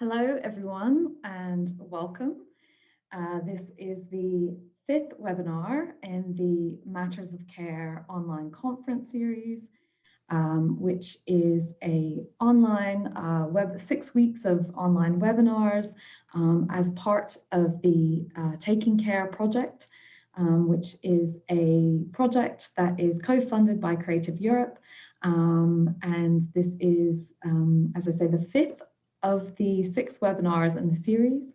Hello, everyone, and welcome. This is the fifth webinar in the Matters of Care online conference series, which is a online 6 weeks of online webinars as part of the Taking Care project, which is a project that is co-funded by Creative Europe. And this is, as I say, the fifth of the 6 webinars in the series.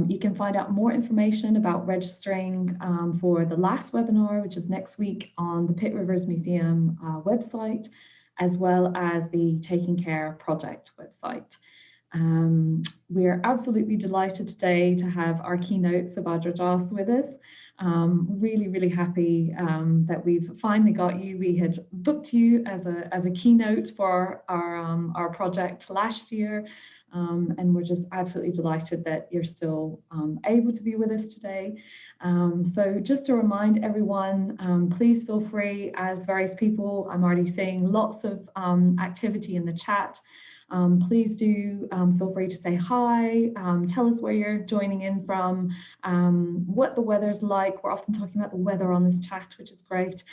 You can find out more information about registering for the last webinar, which is next week, on the Pitt Rivers Museum website, as well as the Taking Care project website. We're absolutely delighted today to have our keynote, Subhadra Das, with us. Really happy that we've finally got you. We had booked you as a keynote for our project last year, and we're just absolutely delighted that you're still able to be with us today. So just to remind everyone, please feel free, as various people, I'm already seeing lots of activity in the chat. Please do feel free to say hi, tell us where you're joining in from, what the weather's like. We're often talking about the weather on this chat, which is great,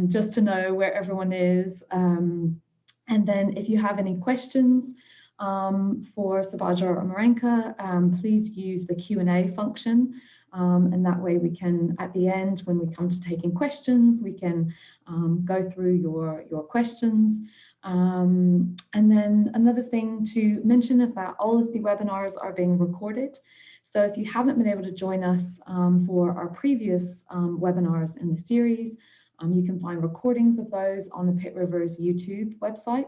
just to know where everyone is. And then if you have any questions for Subhadra or Marenka, please use the Q&A function. And that way we can, at the end, when we come to taking questions, we can go through your questions. And then another thing to mention is that all of the webinars are being recorded. So if you haven't been able to join us for our previous webinars in the series, you can find recordings of those on the Pitt Rivers YouTube website.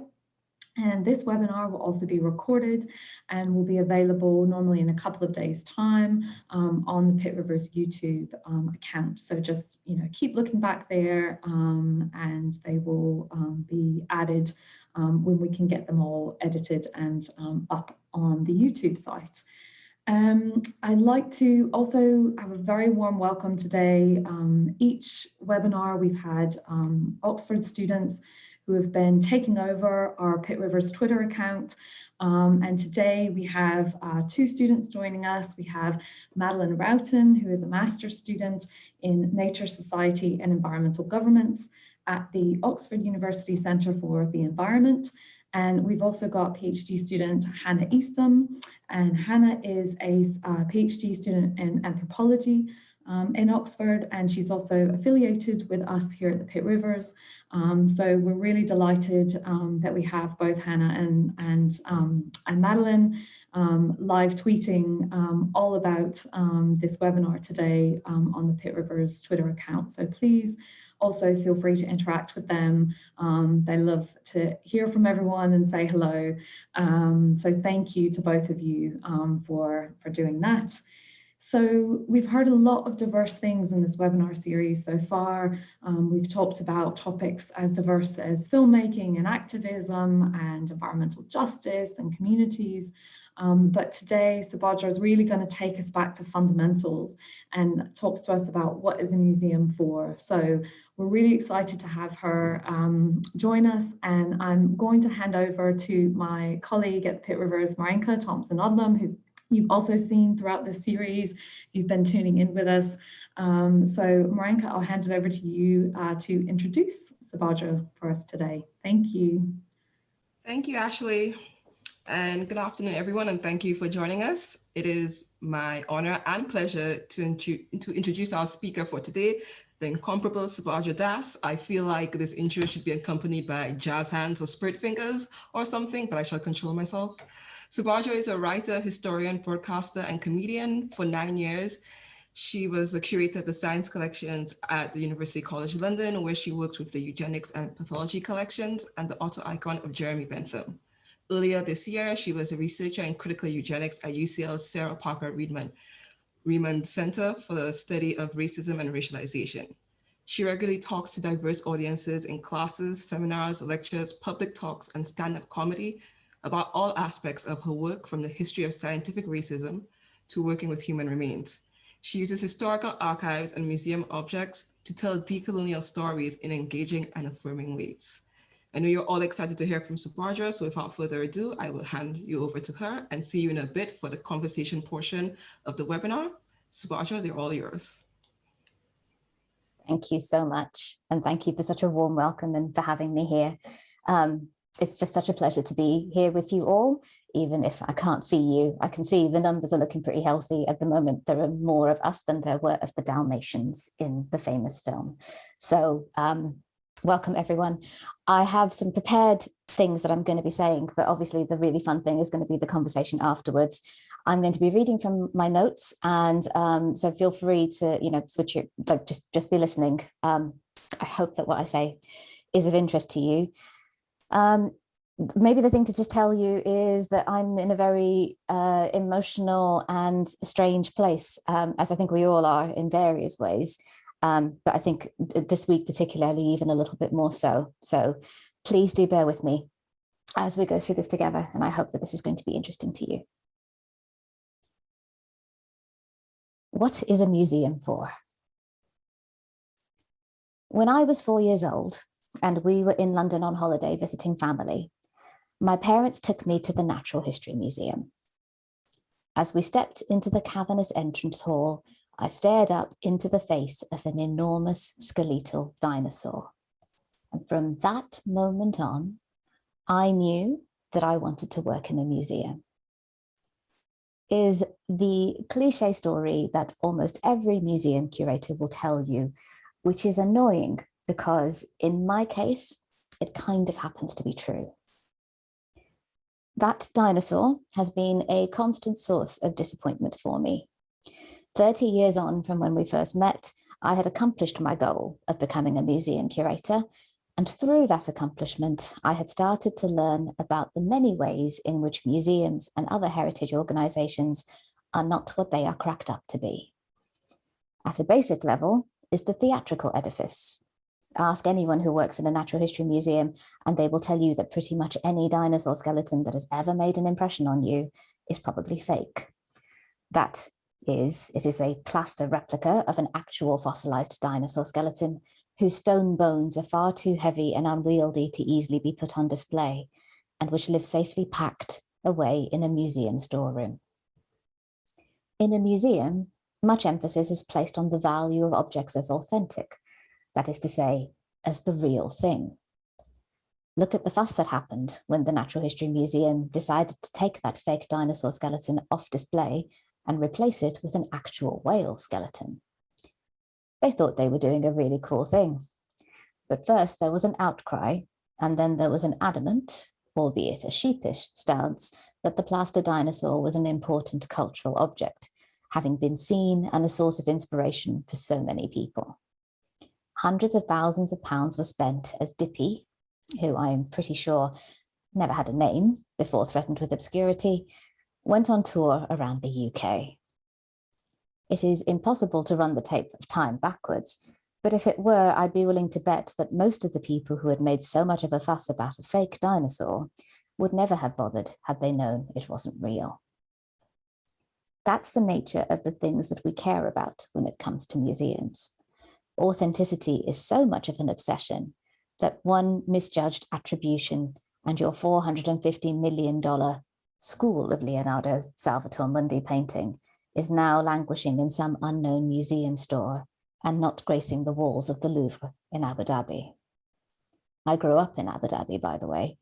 And this webinar will also be recorded and will be available normally in a couple of days' time on the Pitt Rivers YouTube account. So just keep looking back there, and they will be added when we can get them all edited and up on the YouTube site. I'd like to also have a very warm welcome today. Each webinar we've had Oxford students who have been taking over our Pitt Rivers Twitter account. And today we have 2 students joining us. We have Madeline Roughton, who is a master's student in Nature, Society and Environmental Governance at the Oxford University Centre for the Environment. And we've also got PhD student Hannah Eastham. And Hannah is a PhD student in anthropology in Oxford, and she's also affiliated with us here at the Pitt Rivers. So we're really delighted that we have both Hannah and Madeline live tweeting all about this webinar today on the Pitt Rivers Twitter account. So please also feel free to interact with them. They love to hear from everyone and say hello. So thank you to both of you for doing that. So we've heard a lot of diverse things in this webinar series so far. We've talked about topics as diverse as filmmaking and activism and environmental justice and communities. But today, Subhadra is really going to take us back to fundamentals and talks to us about what is a museum for. So we're really excited to have her join us, and I'm going to hand over to my colleague at Pitt Rivers, Marenka Thompson-Odlum, who you've also seen throughout this series. You've been tuning in with us. So Marenka, I'll hand it over to you to introduce Subhadra for us today. Thank you. Thank you, Ashley. And good afternoon, everyone, and thank you for joining us. It is my honor and pleasure to introduce our speaker for today, the incomparable Subhadra Das. I feel like this intro should be accompanied by jazz hands or spirit fingers or something, but I shall control myself. Subhadra is a writer, historian, broadcaster, and comedian. For 9 years, she was the curator of the science collections at the University College London, where she worked with the eugenics and pathology collections and the auto icon of Jeremy Bentham. Earlier this year, she was a researcher in critical eugenics at UCL's Sarah Parker Remond Center for the Study of Racism and Racialization. She regularly talks to diverse audiences in classes, seminars, lectures, public talks, and stand-up comedy about all aspects of her work, from the history of scientific racism to working with human remains. She uses historical archives and museum objects to tell decolonial stories in engaging and affirming ways. I know you're all excited to hear from Subhadra, so without further ado, I will hand you over to her and see you in a bit for the conversation portion of the webinar. Subhadra, they're all yours. Thank you so much. And thank you for such a warm welcome and for having me here. It's just such a pleasure to be here with you all, even if I can't see you. I can see the numbers are looking pretty healthy at the moment. There are more of us than there were of the Dalmatians in the famous film. So welcome, everyone. I have some prepared things that I'm going to be saying, but obviously the really fun thing is going to be the conversation afterwards. I'm going to be reading from my notes, and so feel free to, switch your, like, just be listening. I hope that what I say is of interest to you. Maybe the thing to just tell you is that I'm in a very emotional and strange place, as I think we all are in various ways. But I think this week particularly even a little bit more so. So please do bear with me as we go through this together, and I hope that this is going to be interesting to you. What is a museum for? When I was 4 years old and we were in London on holiday visiting family, my parents took me to the Natural History Museum. As we stepped into the cavernous entrance hall, I stared up into the face of an enormous skeletal dinosaur. And from that moment on, I knew that I wanted to work in a museum. Is the cliche story that almost every museum curator will tell you, which is annoying because in my case, it kind of happens to be true. That dinosaur has been a constant source of disappointment for me. 30 years on from when we first met, I had accomplished my goal of becoming a museum curator, and through that accomplishment, I had started to learn about the many ways in which museums and other heritage organizations are not what they are cracked up to be. At a basic level is the theatrical edifice. Ask anyone who works in a natural history museum, and they will tell you that pretty much any dinosaur skeleton that has ever made an impression on you is probably fake. That is, it is a plaster replica of an actual fossilized dinosaur skeleton whose stone bones are far too heavy and unwieldy to easily be put on display, and which live safely packed away in a museum storeroom. In a museum, much emphasis is placed on the value of objects as authentic, that is to say, as the real thing. Look at the fuss that happened when the Natural History Museum decided to take that fake dinosaur skeleton off display and replace it with an actual whale skeleton. They thought they were doing a really cool thing. But first there was an outcry, and then there was an adamant, albeit a sheepish, stance that the plaster dinosaur was an important cultural object, having been seen and a source of inspiration for so many people. Hundreds of thousands of pounds were spent as Dippy, who I am pretty sure never had a name before threatened with obscurity, went on tour around the UK. It is impossible to run the tape of time backwards, but if it were, I'd be willing to bet that most of the people who had made so much of a fuss about a fake dinosaur would never have bothered had they known it wasn't real. That's the nature of the things that we care about when it comes to museums. Authenticity is so much of an obsession that one misjudged attribution and your $450 million School of Leonardo Salvator Mundi painting is now languishing in some unknown museum store and not gracing the walls of the Louvre in Abu Dhabi. I grew up in Abu Dhabi, by the way,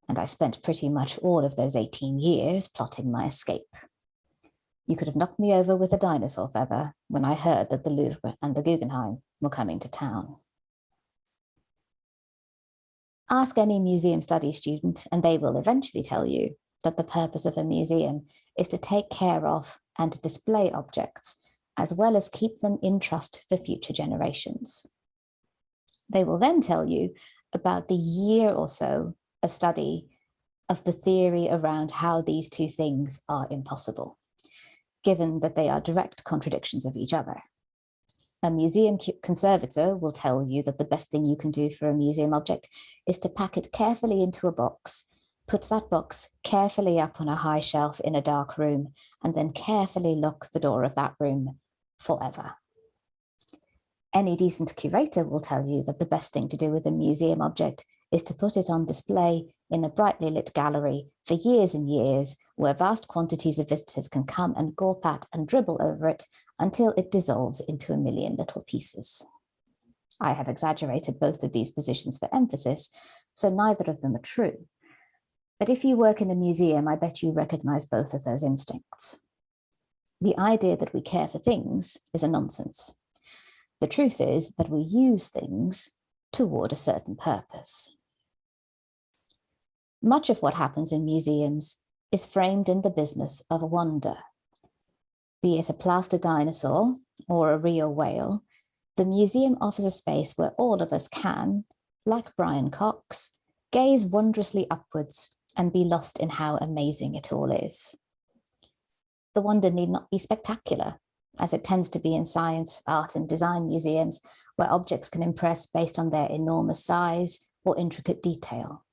and I spent pretty much all of those 18 years plotting my escape. You could have knocked me over with a dinosaur feather when I heard that the Louvre and the Guggenheim were coming to town. Ask any museum studies student, and they will eventually tell you that the purpose of a museum is to take care of and display objects, as well as keep them in trust for future generations. They will then tell you about the year or so of study of the theory around how these two things are impossible, given that they are direct contradictions of each other. A museum conservator will tell you that the best thing you can do for a museum object is to pack it carefully into a box, put that box carefully up on a high shelf in a dark room, and then carefully lock the door of that room forever. Any decent curator will tell you that the best thing to do with a museum object is to put it on display in a brightly lit gallery for years and years, where vast quantities of visitors can come and gawp at and dribble over it until it dissolves into a million little pieces. I have exaggerated both of these positions for emphasis, so neither of them are true. But if you work in a museum, I bet you recognize both of those instincts. The idea that we care for things is a nonsense. The truth is that we use things toward a certain purpose. Much of what happens in museums is framed in the business of wonder. Be it a plaster dinosaur or a real whale, the museum offers a space where all of us can, like Brian Cox, gaze wondrously upwards and be lost in how amazing it all is. The wonder need not be spectacular, as it tends to be in science, art, and design museums, where objects can impress based on their enormous size or intricate detail.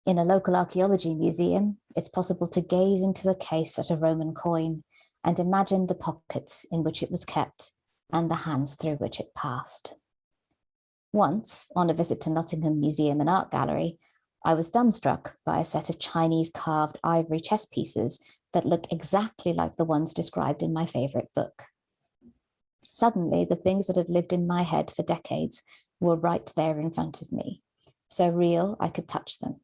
In a local archaeology museum, it's possible to gaze into a case at a Roman coin and imagine the pockets in which it was kept and the hands through which it passed. Once, on a visit to Nottingham Museum and Art Gallery, I was dumbstruck by a set of Chinese carved ivory chess pieces that looked exactly like the ones described in my favorite book. Suddenly, the things that had lived in my head for decades were right there in front of me, so real I could touch them.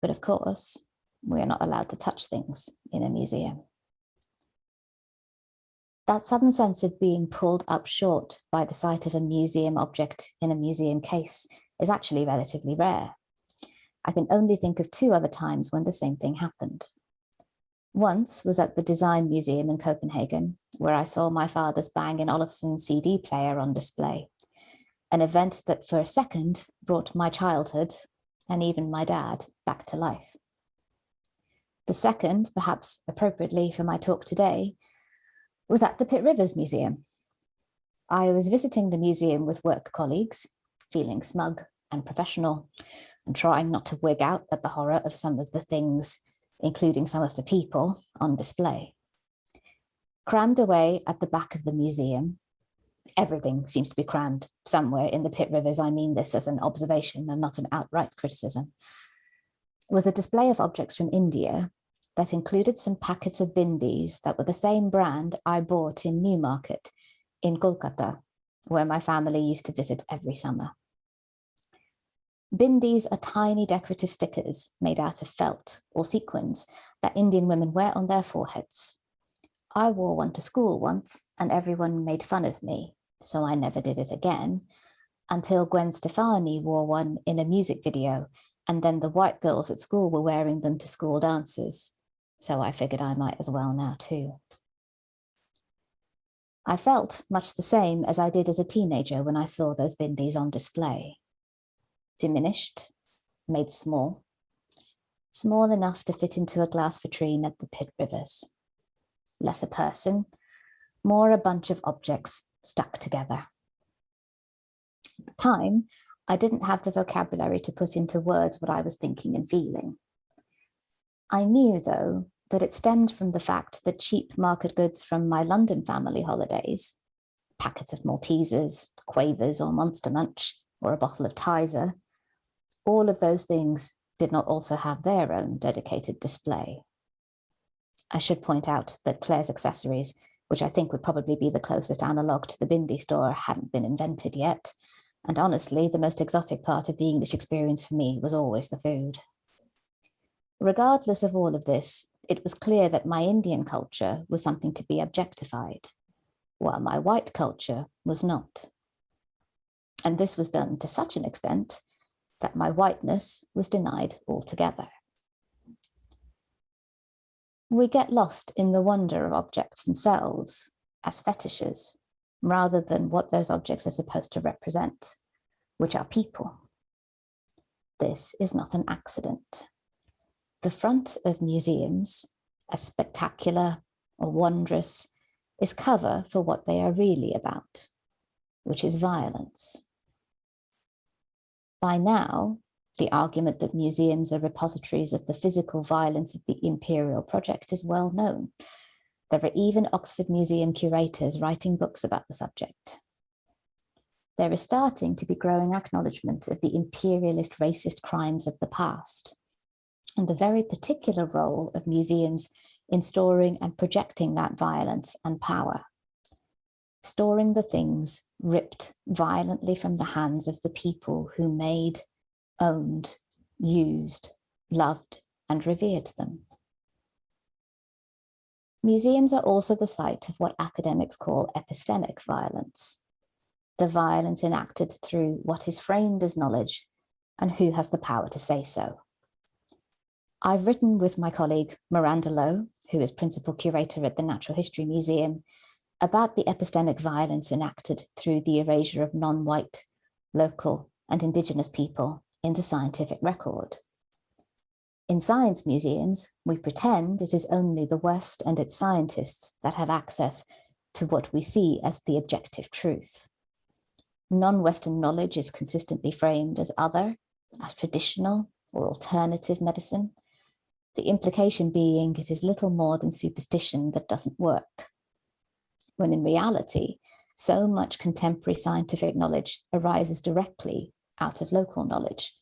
But of course, we are not allowed to touch things in a museum. That sudden sense of being pulled up short by the sight of a museum object in a museum case is actually relatively rare. I can only think of 2 other times when the same thing happened. Once was at the Design Museum in Copenhagen, where I saw my father's Bang & Olufsen CD player on display, an event that for a second brought my childhood, and even my dad, back to life. The second, perhaps appropriately for my talk today, was at the Pitt Rivers Museum. I was visiting the museum with work colleagues, feeling smug and professional, and trying not to wig out at the horror of some of the things, including some of the people, on display. Crammed away at the back of the museum, everything seems to be crammed somewhere in the Pitt Rivers, I mean this as an observation and not an outright criticism, was a display of objects from India that included some packets of bindis that were the same brand I bought in Newmarket in Kolkata, where my family used to visit every summer. Bindis are tiny decorative stickers made out of felt or sequins that Indian women wear on their foreheads. I wore one to school once and everyone made fun of me, so I never did it again, until Gwen Stefani wore one in a music video, and then the white girls at school were wearing them to school dances, so I figured I might as well now too. I felt much the same as I did as a teenager when I saw those bindis on display. Diminished, made small enough to fit into a glass vitrine at the Pitt Rivers. Less a person, more a bunch of objects stuck together. At the time, I didn't have the vocabulary to put into words what I was thinking and feeling. I knew, though, that it stemmed from the fact that cheap market goods from my London family holidays, packets of Maltesers, Quavers or Monster Munch, or a bottle of Tizer, all of those things did not also have their own dedicated display. I should point out that Claire's accessories, which I think would probably be the closest analogue to the bindi store, hadn't been invented yet, and honestly, the most exotic part of the English experience for me was always the food. Regardless of all of this, it was clear that my Indian culture was something to be objectified, while my white culture was not. And this was done to such an extent that my whiteness was denied altogether. We get lost in the wonder of objects themselves as fetishes, rather than what those objects are supposed to represent, which are people. This is not an accident. The front of museums, as spectacular or wondrous, is cover for what they are really about, which is violence. By now, the argument that museums are repositories of the physical violence of the imperial project is well known. There are even Oxford Museum curators writing books about the subject. there is starting to be growing acknowledgement of the imperialist racist crimes of the past and the very particular role of museums in storing and projecting that violence and power. Storing the things ripped violently from the hands of the people who made, owned, used, loved, and revered them. Museums are also the site of what academics call epistemic violence, the violence enacted through what is framed as knowledge and who has the power to say so. I've written with my colleague Miranda Lowe, who is principal curator at the Natural History Museum, about the epistemic violence enacted through the erasure of non-white, local, and Indigenous people in the scientific record. In science museums, we pretend it is only the West and its scientists that have access to what we see as the objective truth. Non-Western knowledge is consistently framed as other, as traditional or alternative medicine, the implication being it is little more than superstition that doesn't work, when in reality, so much contemporary scientific knowledge arises directly out of local knowledge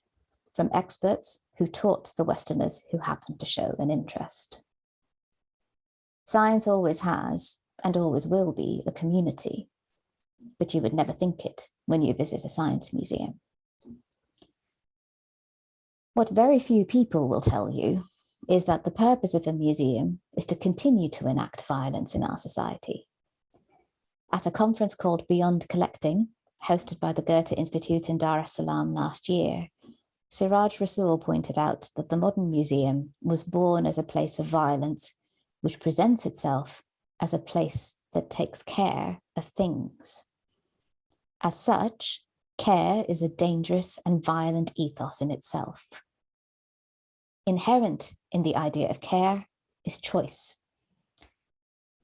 from experts who taught the Westerners who happened to show an interest. Science always has and always will be a community, but you would never think it when you visit a science museum. What very few people will tell you is that the purpose of a museum is to continue to enact violence in our society. At a conference called Beyond Collecting, hosted by the Goethe Institute in Dar es Salaam last year, Siraj Rasool pointed out that the modern museum was born as a place of violence, which presents itself as a place that takes care of things. As such, care is a dangerous and violent ethos in itself. Inherent in the idea of care is choice.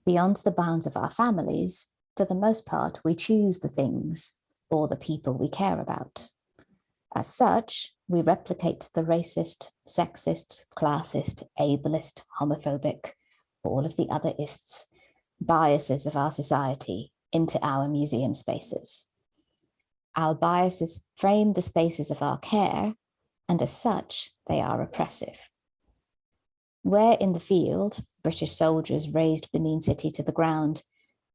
Beyond the bounds of our families, for the most part, we choose the things or the people we care about. As such, we replicate the racist, sexist, classist, ableist, homophobic, all of the other ists, biases of our society into our museum spaces. Our biases frame the spaces of our care, and as such, they are oppressive. Where in the field, British soldiers razed Benin City to the ground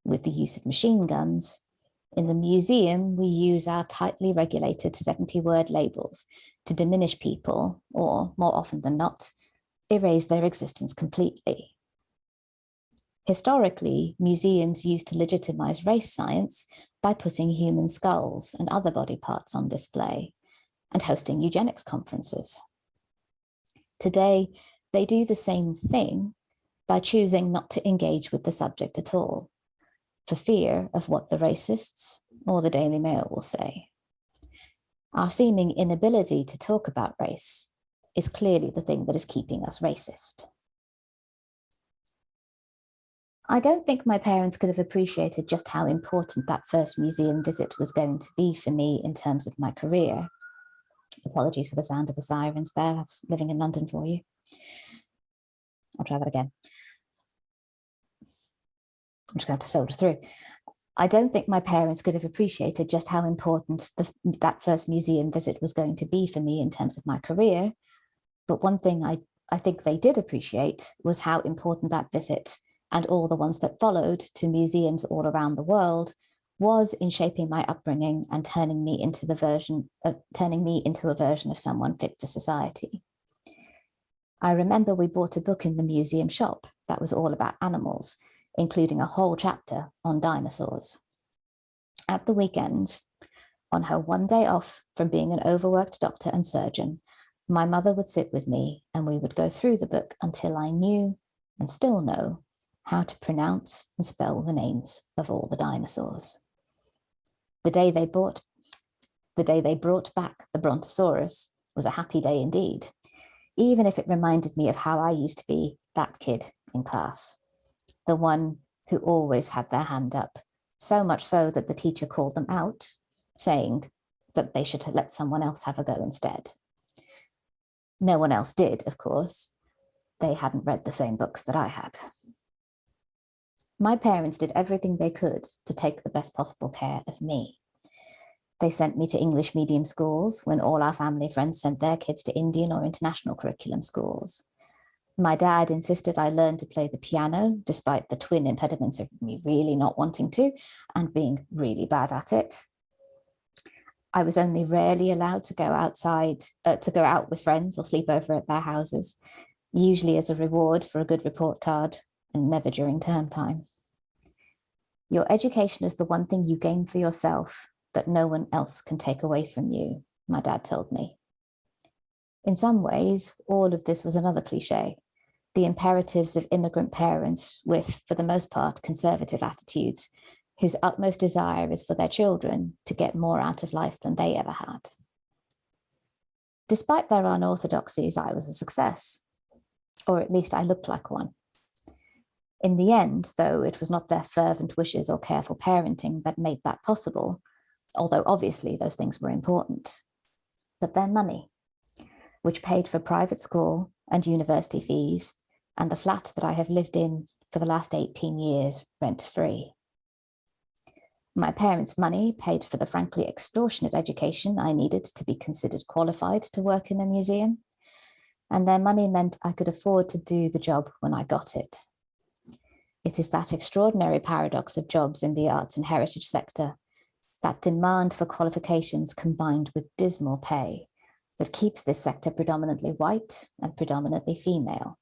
with the use of machine guns, in the museum, we use our tightly regulated 70-word labels to diminish people, or more often than not, erase their existence completely. Historically, museums used to legitimize race science by putting human skulls and other body parts on display and hosting eugenics conferences. Today, they do the same thing by choosing not to engage with the subject at all, for fear of what the racists or the Daily Mail will say. Our seeming inability to talk about race is clearly the thing that is keeping us racist. I don't think my parents could have appreciated just how important that first museum visit was going to be for me in terms of my career. Apologies for the sound of the sirens there, that's living in London for you. I'll try that again. I'm just going to have to soldier through. I don't think my parents could have appreciated just how important that first museum visit was going to be for me in terms of my career. But one thing I think they did appreciate was how important that visit and all the ones that followed to museums all around the world was in shaping my upbringing and turning me into a version of someone fit for society. I remember we bought a book in the museum shop that was all about animals, including a whole chapter on dinosaurs. At the weekends, on her one day off from being an overworked doctor and surgeon, my mother would sit with me and we would go through the book until I knew, and still know, how to pronounce and spell the names of all the dinosaurs. The day they brought back the Brontosaurus was a happy day indeed, even if it reminded me of how I used to be that kid in class, the one who always had their hand up, so much so that the teacher called them out, saying that they should let someone else have a go instead. No one else did, of course. They hadn't read the same books that I had. My parents did everything they could to take the best possible care of me. They sent me to English medium schools when all our family friends sent their kids to Indian or international curriculum schools. My dad insisted I learn to play the piano, despite the twin impediments of me really not wanting to and being really bad at it. I was only rarely allowed to go out with friends or sleep over at their houses, usually as a reward for a good report card and never during term time. Your education is the one thing you gain for yourself that no one else can take away from you, my dad told me. In some ways, all of this was another cliche, the imperatives of immigrant parents with, for the most part, conservative attitudes, whose utmost desire is for their children to get more out of life than they ever had. Despite their unorthodoxies, I was a success, or at least I looked like one. In the end, though, it was not their fervent wishes or careful parenting that made that possible, although obviously those things were important, but their money, which paid for private school and university fees and the flat that I have lived in for the last 18 years rent-free. My parents' money paid for the frankly extortionate education I needed to be considered qualified to work in a museum, and their money meant I could afford to do the job when I got it. It is that extraordinary paradox of jobs in the arts and heritage sector, that demand for qualifications combined with dismal pay, that keeps this sector predominantly white and predominantly female,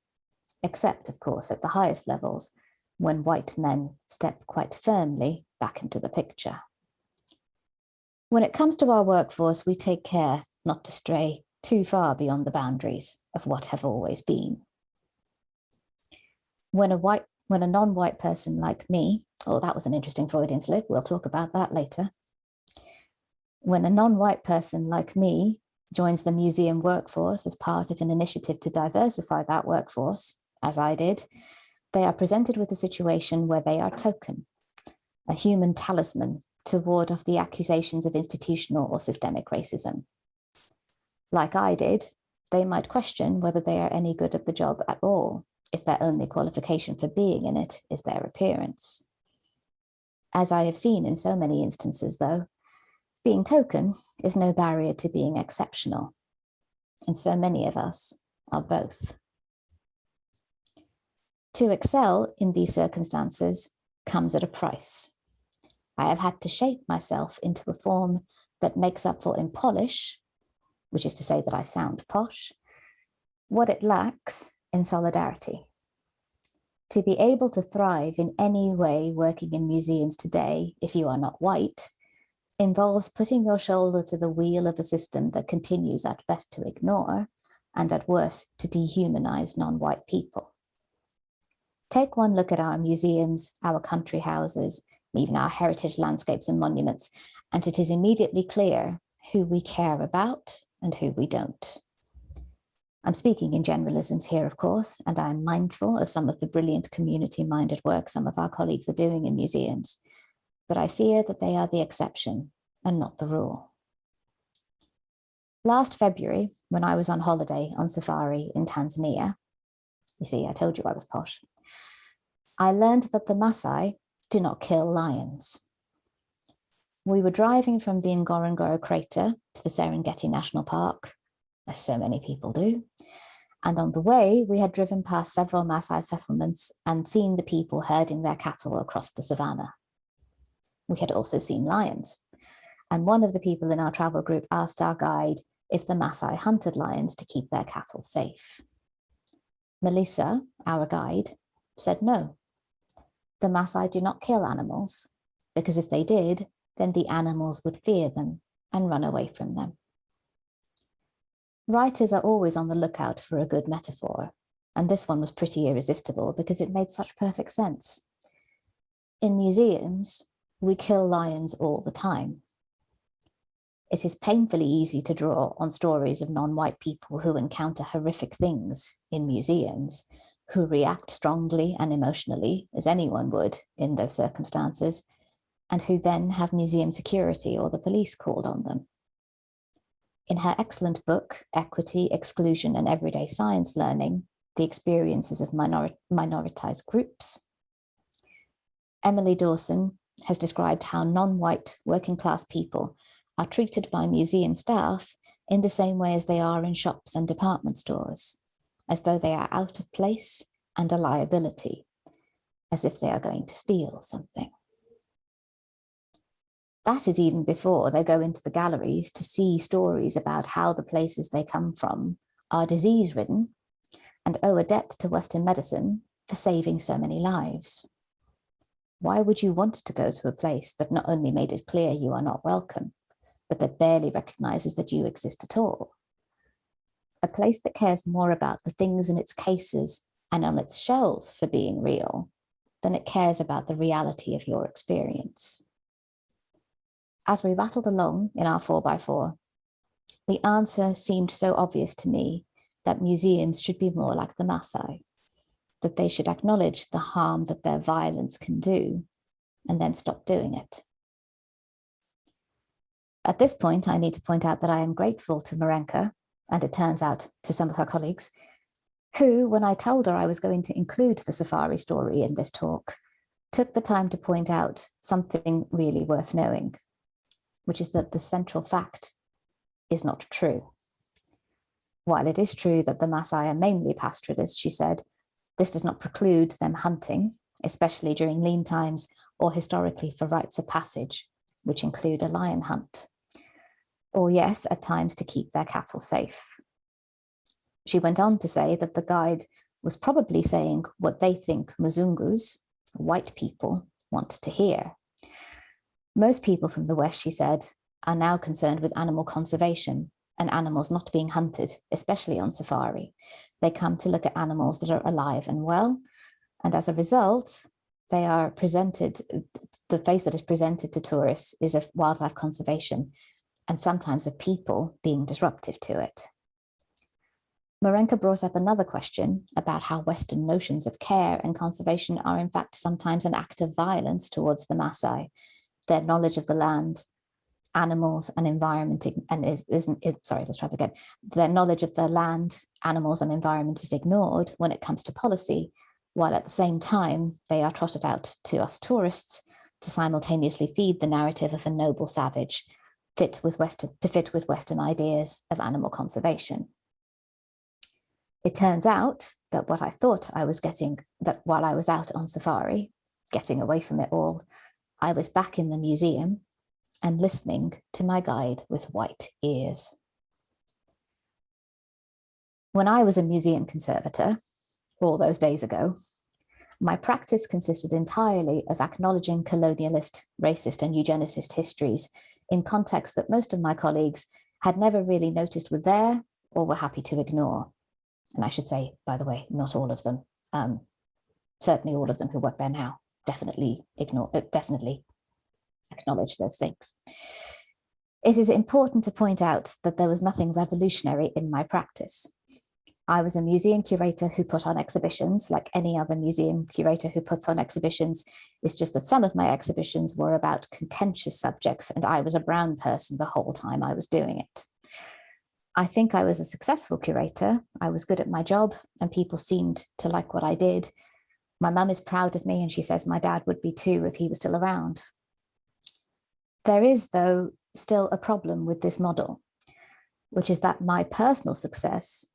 except, of course, at the highest levels, when white men step quite firmly back into the picture. When it comes to our workforce, we take care not to stray too far beyond the boundaries of what have always been. When a non-white person like me, oh, that was an interesting Freudian slip, we'll talk about that later. When a non-white person like me joins the museum workforce as part of an initiative to diversify that workforce, as I did, they are presented with a situation where they are token, a human talisman to ward off the accusations of institutional or systemic racism. Like I did, they might question whether they are any good at the job at all, if their only qualification for being in it is their appearance. As I have seen in so many instances, though, being token is no barrier to being exceptional, and so many of us are both. To excel in these circumstances comes at a price. I have had to shape myself into a form that makes up for in polish, which is to say that I sound posh, what it lacks in solidarity. To be able to thrive in any way working in museums today, if you are not white, involves putting your shoulder to the wheel of a system that continues at best to ignore and at worst to dehumanize non-white people. Take one look at our museums, our country houses, even our heritage landscapes and monuments, and it is immediately clear who we care about and who we don't. I'm speaking in generalisms here, of course, and I'm mindful of some of the brilliant community-minded work some of our colleagues are doing in museums, but I fear that they are the exception and not the rule. Last February, when I was on holiday on safari in Tanzania, you see, I told you I was posh, I learned that the Maasai do not kill lions. We were driving from the Ngorongoro crater to the Serengeti National Park, as so many people do, and on the way we had driven past several Maasai settlements and seen the people herding their cattle across the savannah. We had also seen lions, and one of the people in our travel group asked our guide if the Maasai hunted lions to keep their cattle safe. Melissa, our guide, said no. The Maasai do not kill animals, because if they did, then the animals would fear them and run away from them. Writers are always on the lookout for a good metaphor, and this one was pretty irresistible because it made such perfect sense. In museums, we kill lions all the time. It is painfully easy to draw on stories of non-white people who encounter horrific things in museums, who react strongly and emotionally, as anyone would in those circumstances, and who then have museum security or the police called on them. In her excellent book, Equity, Exclusion and Everyday Science Learning, The Experiences of Minoritized Groups, Emily Dawson has described how non-white working class people are treated by museum staff in the same way as they are in shops and department stores, as though they are out of place and a liability, as if they are going to steal something. That is even before they go into the galleries to see stories about how the places they come from are disease-ridden and owe a debt to Western medicine for saving so many lives. Why would you want to go to a place that not only made it clear you are not welcome, but that barely recognizes that you exist at all? A place that cares more about the things in its cases and on its shelves for being real than it cares about the reality of your experience. As we rattled along in our 4x4, the answer seemed so obvious to me that museums should be more like the Maasai, that they should acknowledge the harm that their violence can do and then stop doing it. At this point, I need to point out that I am grateful to Marenka, and it turns out to some of her colleagues, who, when I told her I was going to include the safari story in this talk, took the time to point out something really worth knowing, which is that the central fact is not true. While it is true that the Maasai are mainly pastoralists, she said, this does not preclude them hunting, especially during lean times or historically for rites of passage, which include a lion hunt. Or yes, at times to keep their cattle safe. She went on to say that the guide was probably saying what they think Mzungus, white people, want to hear. Most people from the West, she said, are now concerned with animal conservation and animals not being hunted, especially on safari. They come to look at animals that are alive and well, and as a result, they are presented, the face that is presented to tourists is of wildlife conservation and sometimes of people being disruptive to it. Marenka brought up another question about how Western notions of care and conservation are in fact sometimes an act of violence towards the Maasai. Their knowledge of the land, animals and environment, their knowledge of the land, animals and environment is ignored when it comes to policy, while at the same time they are trotted out to us tourists to simultaneously feed the narrative of a noble savage to fit with Western ideas of animal conservation. It turns out that what I thought I was getting, that while I was out on safari, getting away from it all, I was back in the museum and listening to my guide with white ears. When I was a museum conservator, all those days ago, my practice consisted entirely of acknowledging colonialist, racist, and eugenicist histories in contexts that most of my colleagues had never really noticed were there or were happy to ignore. And I should say, by the way, not all of them. Certainly all of them who work there now definitely acknowledge those things. It is important to point out that there was nothing revolutionary in my practice. I was a museum curator who put on exhibitions, like any other museum curator who puts on exhibitions. It's just that some of my exhibitions were about contentious subjects, and I was a brown person the whole time I was doing it. I think I was a successful curator. I was good at my job, and people seemed to like what I did. My mum is proud of me, and she says my dad would be too if he was still around. There is, though, still a problem with this model, which is that my personal success,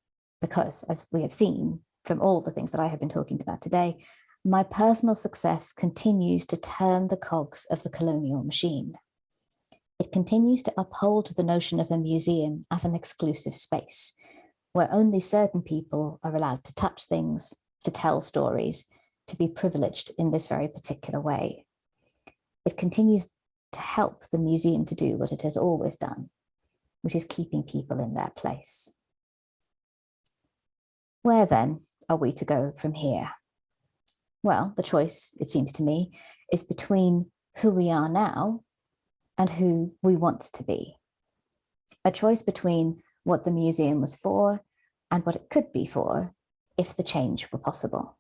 because as we have seen from all the things that I have been talking about today, my personal success continues to turn the cogs of the colonial machine. It continues to uphold the notion of a museum as an exclusive space, where only certain people are allowed to touch things, to tell stories, to be privileged in this very particular way. It continues to help the museum to do what it has always done, which is keeping people in their place. Where then are we to go from here? Well, the choice, it seems to me, is between who we are now and who we want to be. A choice between what the museum was for and what it could be for if the change were possible.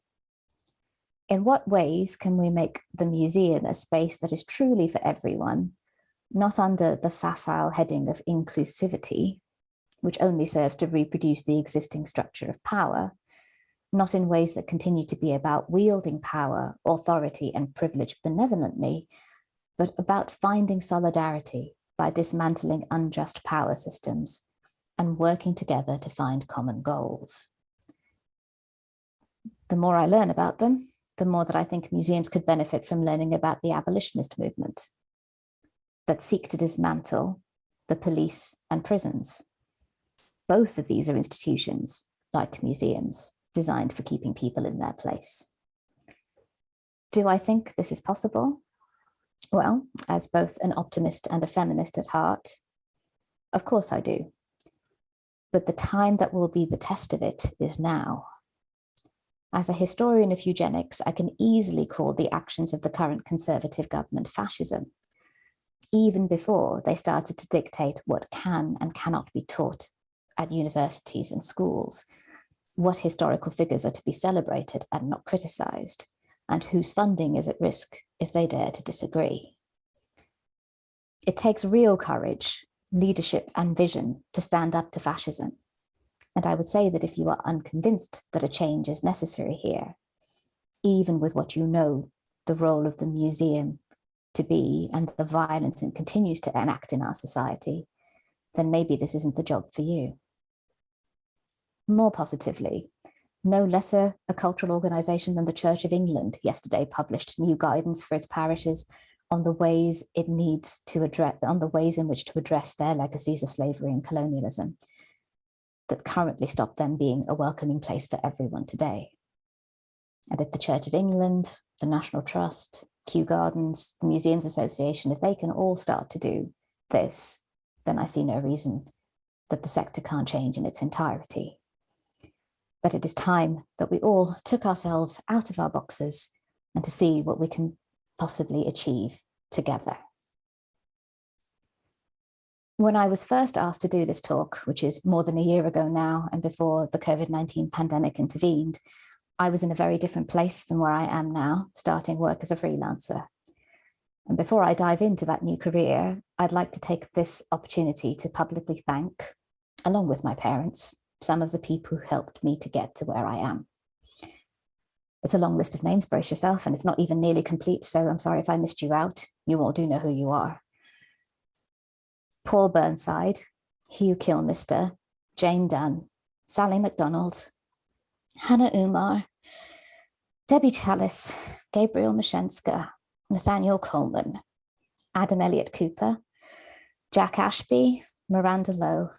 In what ways can we make the museum a space that is truly for everyone, not under the facile heading of inclusivity, which only serves to reproduce the existing structure of power, not in ways that continue to be about wielding power, authority, and privilege benevolently, but about finding solidarity by dismantling unjust power systems and working together to find common goals. The more I learn about them, the more that I think museums could benefit from learning about the abolitionist movement that seek to dismantle the police and prisons. Both of these are institutions, like museums, designed for keeping people in their place. Do I think this is possible? Well, as both an optimist and a feminist at heart, of course I do. But the time that will be the test of it is now. As a historian of eugenics, I can easily call the actions of the current Conservative government fascism, even before they started to dictate what can and cannot be taught at universities and schools, what historical figures are to be celebrated and not criticized, and whose funding is at risk if they dare to disagree. It takes real courage, leadership, and vision to stand up to fascism. And I would say that if you are unconvinced that a change is necessary here, even with what you know the role of the museum to be and the violence it continues to enact in our society, then maybe this isn't the job for you. More positively, no lesser a cultural organisation than the Church of England yesterday published new guidance for its parishes on the ways in which to address their legacies of slavery and colonialism that currently stop them being a welcoming place for everyone today. And if the Church of England, the National Trust, Kew Gardens, the Museums Association, if they can all start to do this, then I see no reason that the sector can't change in its entirety. That it is time that we all took ourselves out of our boxes and to see what we can possibly achieve together. When I was first asked to do this talk, which is more than a year ago now, and before the COVID-19 pandemic intervened, I was in a very different place from where I am now, starting work as a freelancer. And before I dive into that new career, I'd like to take this opportunity to publicly thank, along with my parents, some of the people who helped me to get to where I am. It's a long list of names, brace yourself, and it's not even nearly complete, so I'm sorry if I missed you out. You all do know who you are. Paul Burnside, Hugh Kilmister, Jane Dunn, Sally MacDonald, Hannah Umar, Debbie Chalice, Gabriel Mashenska, Nathaniel Coleman, Adam Elliott Cooper, Jack Ashby, Miranda Lowe,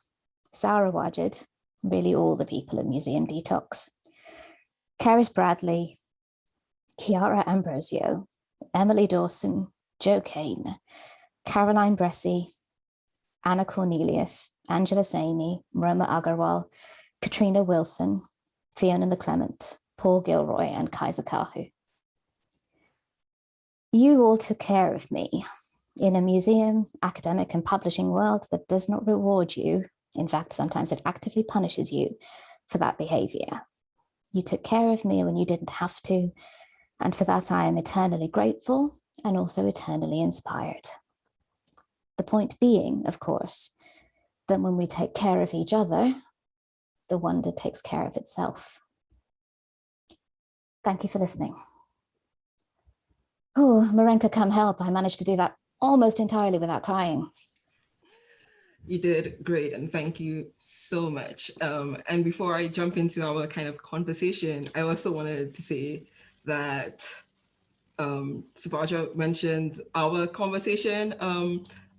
Sarah Wajid, really all the people in Museum Detox, Caris Bradley, Chiara Ambrosio, Emily Dawson, Jo Kane, Caroline Bressy, Anna Cornelius, Angela Saini, Roma Agarwal, Katrina Wilson, Fiona McClement, Paul Gilroy, and Kaiser Kahu. You all took care of me in a museum, academic, and publishing world that does not reward you. In fact, sometimes it actively punishes you for that behavior. You took care of me when you didn't have to, and for that I am eternally grateful and also eternally inspired. The point being, of course, that when we take care of each other, the wonder takes care of itself. Thank you for listening. Oh, Marenka, come help. I managed to do that almost entirely without crying. You did great, and thank you so much. And before I jump into our kind of conversation, I also wanted to say that Subaja mentioned our conversation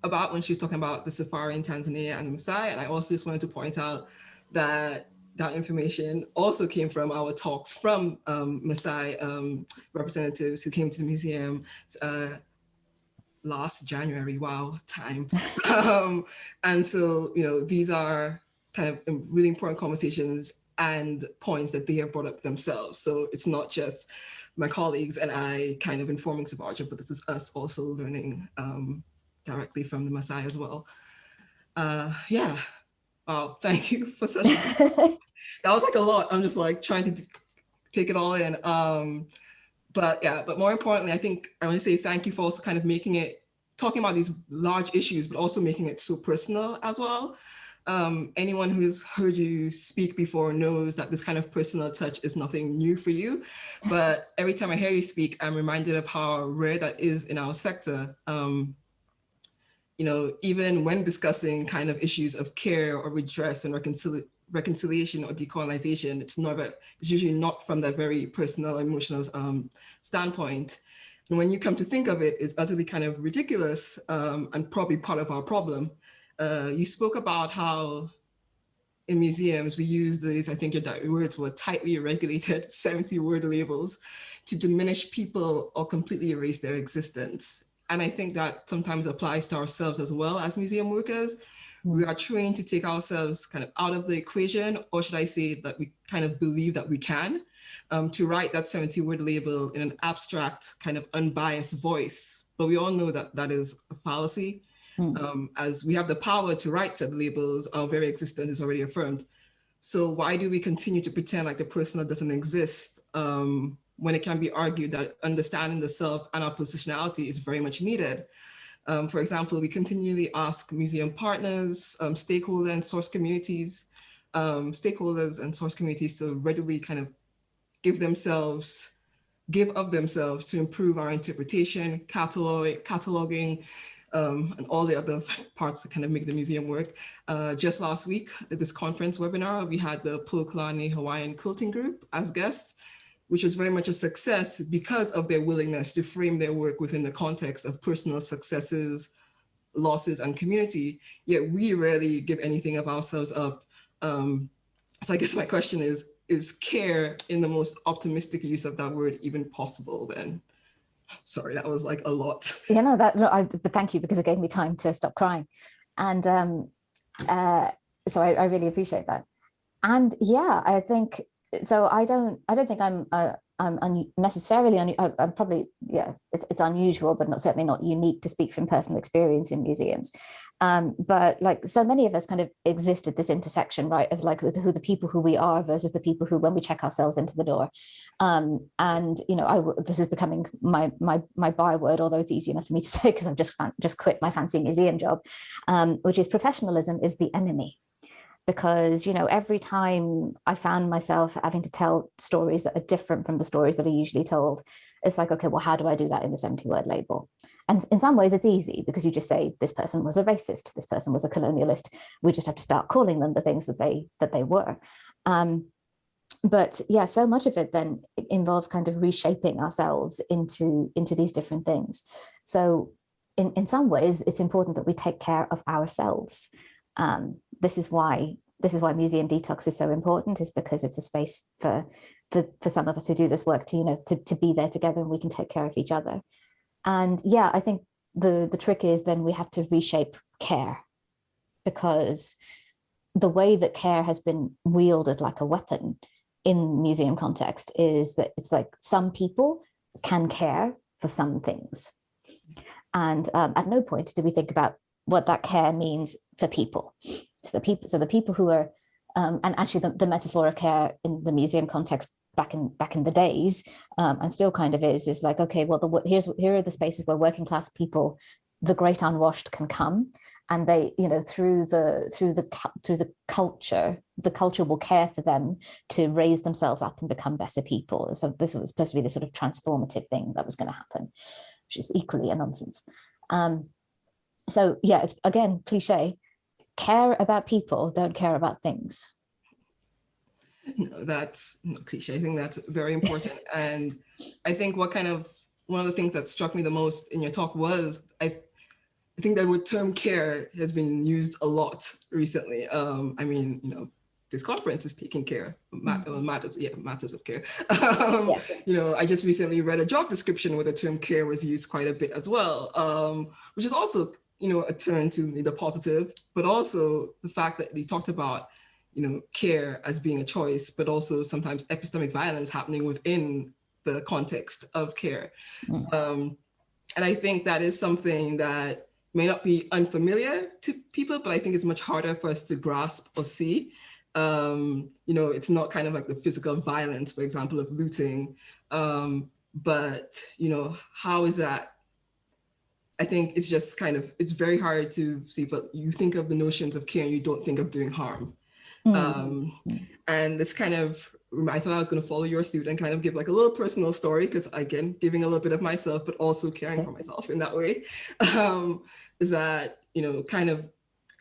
about when she was talking about the safari in Tanzania and the Maasai. And I also just wanted to point out that that information also came from our talks from Maasai representatives who came to the museum last January. Wow, time. And so, you know, these are kind of really important conversations and points that they have brought up themselves. So it's not just my colleagues and I kind of informing Subaja, but this is us also learning directly from the Maasai as well. Yeah, wow, thank you for such that was like a lot. I'm just like trying to take it all in. But yeah, but more importantly, I think I want to say thank you for also kind of making it, talking about these large issues, but also making it so personal as well. Anyone who's heard you speak before knows that this kind of personal touch is nothing new for you. But every time I hear you speak, I'm reminded of how rare that is in our sector. even when discussing kind of issues of care or redress and reconciliation or decolonization, it's usually not from that very personal, emotional standpoint. And when you come to think of it, it's utterly kind of ridiculous and probably part of our problem. You spoke about how in museums we use these, I think your words were tightly regulated 70-word labels to diminish people or completely erase their existence. And I think that sometimes applies to ourselves as well as museum workers. We are trained to take ourselves kind of out of the equation, or should I say that we kind of believe that we can, to write that 70-word label in an abstract, kind of unbiased voice. But we all know that that is a fallacy. As we have the power to write said labels, our very existence is already affirmed. So why do we continue to pretend like the personal doesn't exist when it can be argued that understanding the self and our positionality is very much needed? For example, we continually ask museum partners, stakeholders and source communities to readily kind of give of themselves to improve our interpretation, cataloging, and all the other parts that kind of make the museum work. Just last week at this conference webinar, we had the Poklani Hawaiian Quilting Group as guests, which was very much a success because of their willingness to frame their work within the context of personal successes, losses, and community, yet we rarely give anything of ourselves up. So I guess my question is care in the most optimistic use of that word even possible then? Sorry, that was like a lot. But thank you, because it gave me time to stop crying. And so I really appreciate that. And yeah, I think, so I don't think I'm necessarily, I'm probably, it's unusual, but certainly not unique to speak from personal experience in museums. But like so many of us kind of exist at this intersection, right, of like who the people who we are versus the people who, when we check ourselves into the door. And this is becoming my byword, although it's easy enough for me to say because I've just quit my fancy museum job, which is professionalism is the enemy. Because, every time I found myself having to tell stories that are different from the stories that are usually told, it's like, okay, well, how do I do that in the 70-word label? And in some ways it's easy because you just say, this person was a racist, this person was a colonialist. We just have to start calling them the things that they were. But yeah, so much of it then involves kind of reshaping ourselves into these different things. So in some ways, it's important that we take care of ourselves. This is why Museum Detox is so important, is because it's a space for some of us who do this work to be there together, and we can take care of each other. And yeah, I think the trick is then we have to reshape care, because the way that care has been wielded like a weapon in museum context is that it's like some people can care for some things, and at no point do we think about what that care means for people. So the people who are, and actually the metaphor of care in the museum context back in the days, and still kind of is like, okay, well, here are the spaces where working class people, the great unwashed, can come, and they, through the culture will care for them to raise themselves up and become better people. So this was supposed to be this sort of transformative thing that was going to happen, which is equally a nonsense. So yeah, it's again cliche. Care about people, don't care about things. No, that's not cliche. I think that's very important. And I think one of the things that struck me the most in your talk was I think that word term care has been used a lot recently. This conference is taking care of matters of care. I just recently read a job description where the term care was used quite a bit as well, which is also a turn to the positive, but also the fact that you talked about, care as being a choice, but also sometimes epistemic violence happening within the context of care. And I think that is something that may not be unfamiliar to people, but I think it's much harder for us to grasp or see. It's not kind of like the physical violence, for example, of looting, but, how is that? I think it's just it's very hard to see, but you think of the notions of care and you don't think of doing harm. And this kind of I thought I was going to follow your suit and kind of give like a little personal story, because again, giving a little bit of myself, but also caring for myself in that way. Is that, kind of,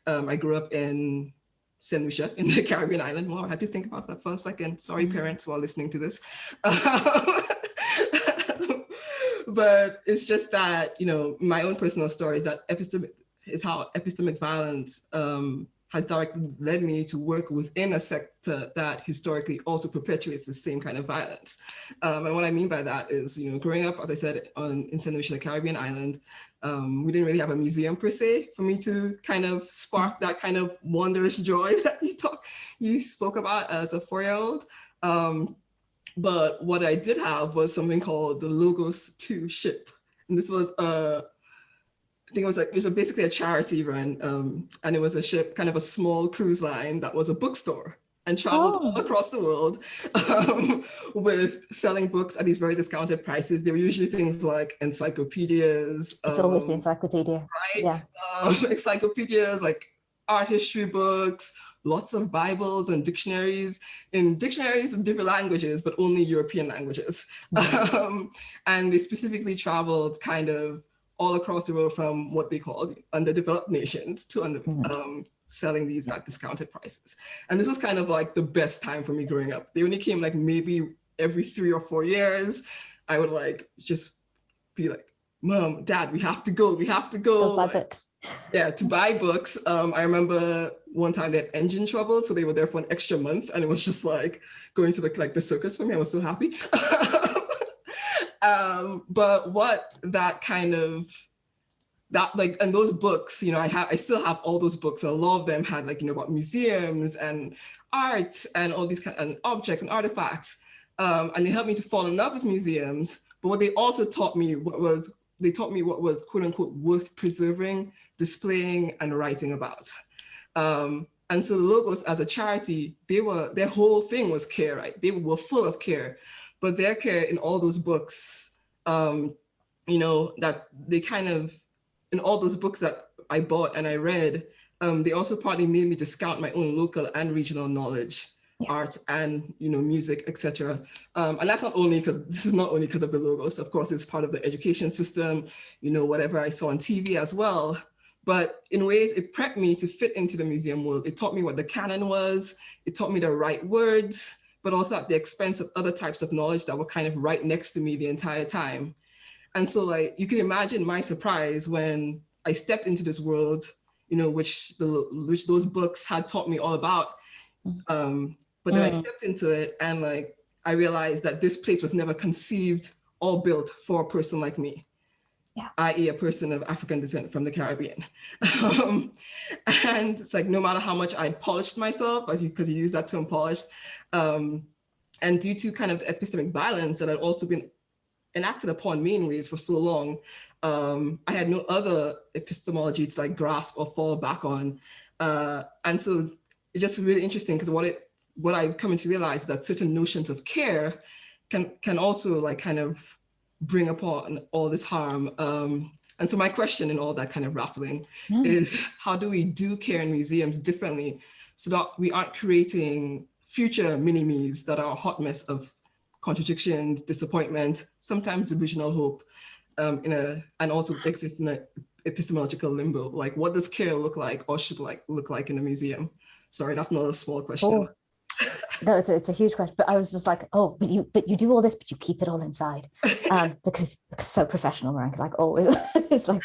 I grew up in St. Lucia in the Caribbean island. Wow, I had to think about that for a second. Sorry, parents who are listening to this. But it's just that, my own personal story is that how epistemic violence has directly led me to work within a sector that historically also perpetuates the same kind of violence. And what I mean by that is, growing up, as I said, in St. Lucia, the Caribbean island, we didn't really have a museum per se for me to kind of spark that kind of wondrous joy that you spoke about as a 4-year-old. But what I did have was something called the Logos 2 ship. And this was I think it was basically a charity run, and it was a ship, kind of a small cruise line that was a bookstore and traveled all across the world with selling books at these very discounted prices. They were usually things like encyclopedias. It's always the encyclopedia. Right? Yeah. Encyclopedias, like art history books, lots of Bibles and dictionaries in dictionaries of different languages, but only European languages. And they specifically traveled kind of all across the world, from what they called underdeveloped nations to selling these at discounted prices. And this was kind of like the best time for me growing up. They only came like maybe every 3 or 4 years. I would like just be like, Mom, Dad, we have to go. Go buy books. Yeah, to buy books. I remember one time they had engine trouble, so they were there for an extra month, and it was just like going to the circus for me. I was so happy. But what that kind of, and those books, I still have all those books. A lot of them had about museums and art and all these kind of objects and artifacts. And they helped me to fall in love with museums. But what they also taught me what was quote unquote worth preserving, displaying, and writing about. And so the Logos as a charity, their whole thing was care, right? They were full of care. But their care in all those books, that they kind of, in all those books that I bought and I read, they also partly made me discount my own local and regional knowledge, art and, music, etc. And that's this is not only because of the Logos. Of course, it's part of the education system, whatever I saw on TV as well. But in ways, it prepped me to fit into the museum world. It taught me what the canon was. It taught me the right words, but also at the expense of other types of knowledge that were kind of right next to me the entire time. And so you can imagine my surprise when I stepped into this world, which those books had taught me all about. But then I stepped into it and I realized that this place was never conceived or built for a person like me, i.e. a person of African descent from the Caribbean. And it's no matter how much I polished myself, because you use that term polished, and due to kind of the epistemic violence that had also been enacted upon me in ways for so long, I had no other epistemology to grasp or fall back on. And so it's just really interesting, because what I've come to realize is that certain notions of care can also kind of bring upon all this harm. And so my question in all that kind of rattling is, how do we do care in museums differently so that we aren't creating future mini-me's that are a hot mess of contradictions, disappointment, sometimes delusional hope, and also exist in an epistemological limbo? What does care look like, or should look like in a museum? Sorry, that's not a small question. No, it's a huge question. But I was just like, but you do all this, but you keep it all inside, because it's so professional, right? It's like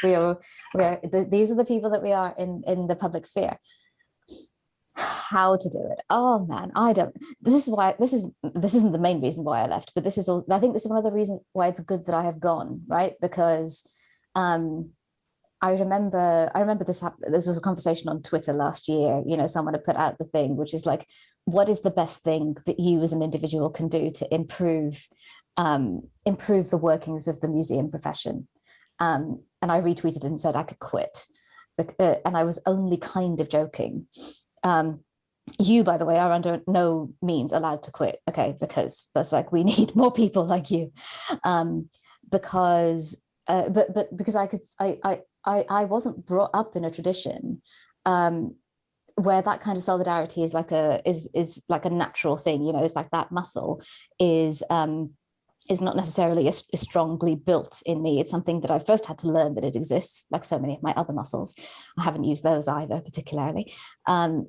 these are the people that we are in the public sphere. How to do it? Oh man, I don't. This isn't the main reason why I left, but I think this is one of the reasons why it's good that I have gone, right? Because I remember this was a conversation on Twitter last year. Someone had put out the thing, which is what is the best thing that you as an individual can do to improve the workings of the museum profession? And I retweeted and said I could quit, and I was only kind of joking. You, by the way, are under no means allowed to quit, okay? Because that's we need more people like you. Because I wasn't brought up in a tradition where that kind of solidarity is like a natural thing, you know, it's like that muscle is not necessarily as strongly built in me. It's something that I first had to learn that it exists, like so many of my other muscles. I haven't used those either particularly. And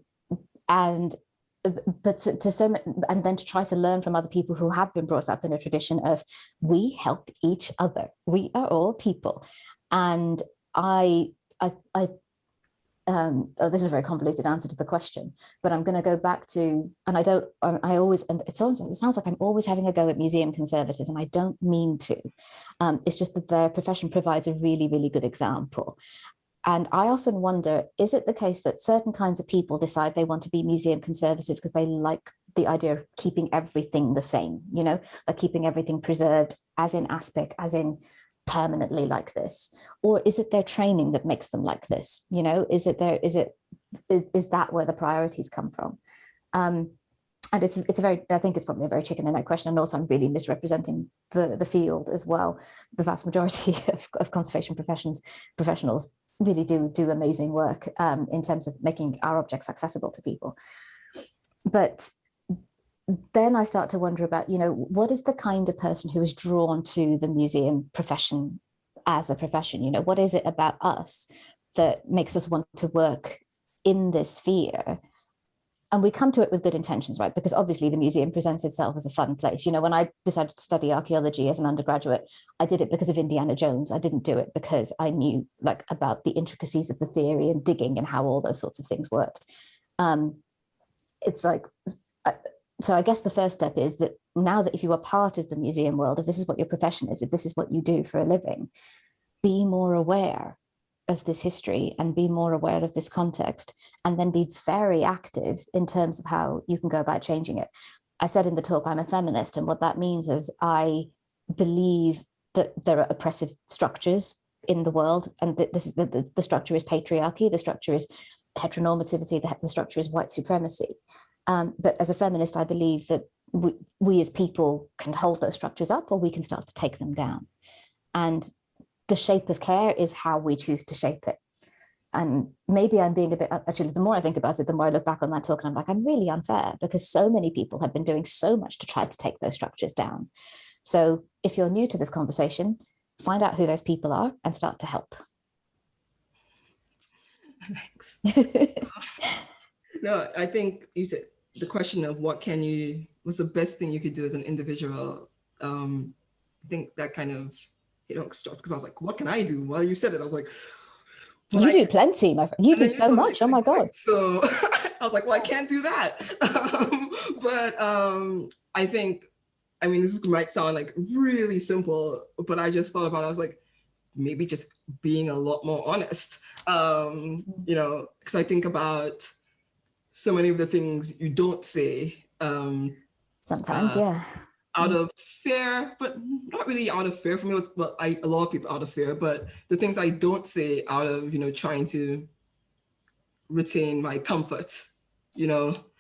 but to so much, and then to try to learn from other people who have been brought up in a tradition of we help each other, we are all people. And I oh, this is a very convoluted answer to the question, but I'm going to go back to, and I always, and it sounds like I'm always having a go at museum conservators, and I don't mean to. It's just that their profession provides a really, really good example. And I often wonder, is it the case that certain kinds of people decide they want to be museum conservators because they like the idea of keeping everything the same, you know, like keeping everything preserved as in aspect, as in permanently like this? Or is it their training that makes them like this? You know, is that where the priorities come from? And it's a very, I think it's probably a very chicken and egg question. And also I'm really misrepresenting the field as well. The vast majority of conservation professionals really do amazing work in terms of making our objects accessible to people. But then I start to wonder about, you know, what is the kind of person who is drawn to the museum profession as a profession? You know, what is it about us that makes us want to work in this sphere? And we come to it with good intentions, right? Because obviously the museum presents itself as a fun place. You know, when I decided to study archaeology as an undergraduate, I did it because of Indiana Jones. I didn't do it because I knew like about the intricacies of the theory and digging and how all those sorts of things worked. It's like, so I guess the first step is that now that if you are part of the museum world, if this is what your profession is, if this is what you do for a living, be more aware of this history and be more aware of this context, and then be very active in terms of how you can go about changing it. I said in the talk, I'm a feminist, and what that means is I believe that there are oppressive structures in the world, and that this is the structure is patriarchy, the structure is heteronormativity, the structure is white supremacy. But as a feminist, I believe that we as people can hold those structures up, or we can start to take them down. And the shape of care is how we choose to shape it. And maybe I'm being a bit, actually, the more I think about it, the more I look back on that talk and I'm like, I'm really unfair because so many people have been doing so much to try to take those structures down. So if you're new to this conversation, find out who those people are and start to help. Thanks. No, I think you said the question of what's the best thing you could do as an individual. I think that kind of, stuff, because I was like, what can I do? Well, you said it, I was like, well, you do plenty, my friend. You do so much. Oh my God. So I was like, well, I can't do that. But I think, this might sound like really simple, but I just thought about it. I was like, maybe just being a lot more honest, because I think about so many of the things you don't say. Sometimes, yeah. Out of fear, but not really out of fear for me. Well, a lot of people out of fear, but the things I don't say out of, trying to retain my comfort,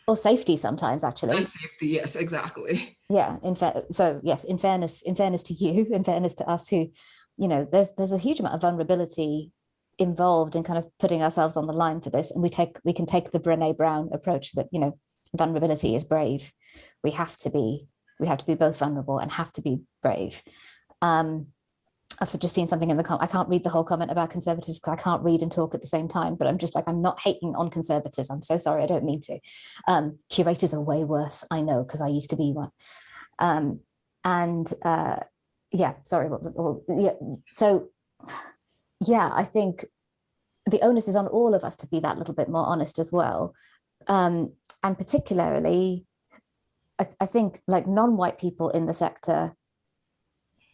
Or safety sometimes, actually. And safety, yes, exactly. Yeah, in fairness to you, in fairness to us who, there's a huge amount of vulnerability involved in kind of putting ourselves on the line for this. And we can take the Brené Brown approach that, vulnerability is brave. We have to be both vulnerable and have to be brave. I've just seen something in the comment. I can't read the whole comment about conservatives because I can't read and talk at the same time, but I'm just like, I'm not hating on conservatives. I'm so sorry. I don't mean to. Curators are way worse. I know, because I used to be one. Sorry. So yeah, I think the onus is on all of us to be that little bit more honest as well. And particularly, I think like non-white people in the sector,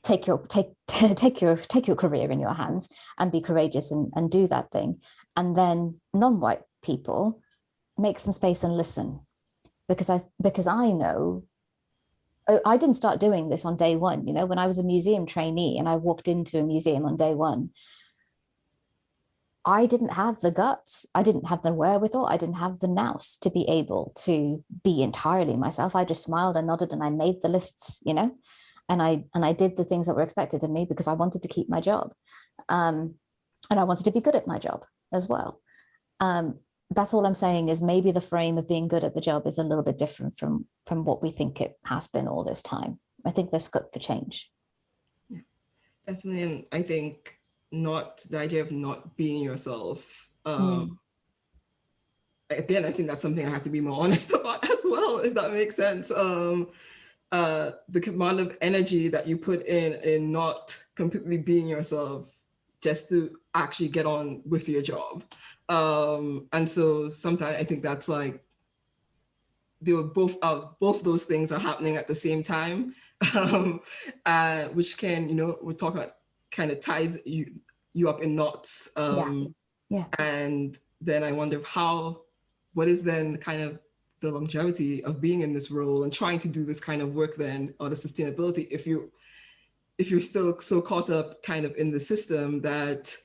take your career in your hands and be courageous and do that thing. And then non-white people, make some space and listen, because I know I didn't start doing this on day one. When I was a museum trainee and I walked into a museum on day one, I didn't have the guts. I didn't have the wherewithal. I didn't have the nous to be able to be entirely myself. I just smiled and nodded and I made the lists, and I did the things that were expected of me because I wanted to keep my job. And I wanted to be good at my job as well. that's all I'm saying, is maybe the frame of being good at the job is a little bit different from what we think it has been all this time. I think there's scope for change. Yeah, definitely. And I think the idea of not being yourself. Again, I think that's something I have to be more honest about as well, if that makes sense. The amount of energy that you put in not completely being yourself just to actually get on with your job. And so sometimes I think that's like, they were both those things are happening at the same time, which can, we're talking about kind of ties you up in knots. Yeah. And then I wonder what is then kind of the longevity of being in this role and trying to do this kind of work then, or the sustainability, if you're still so caught up kind of in the system that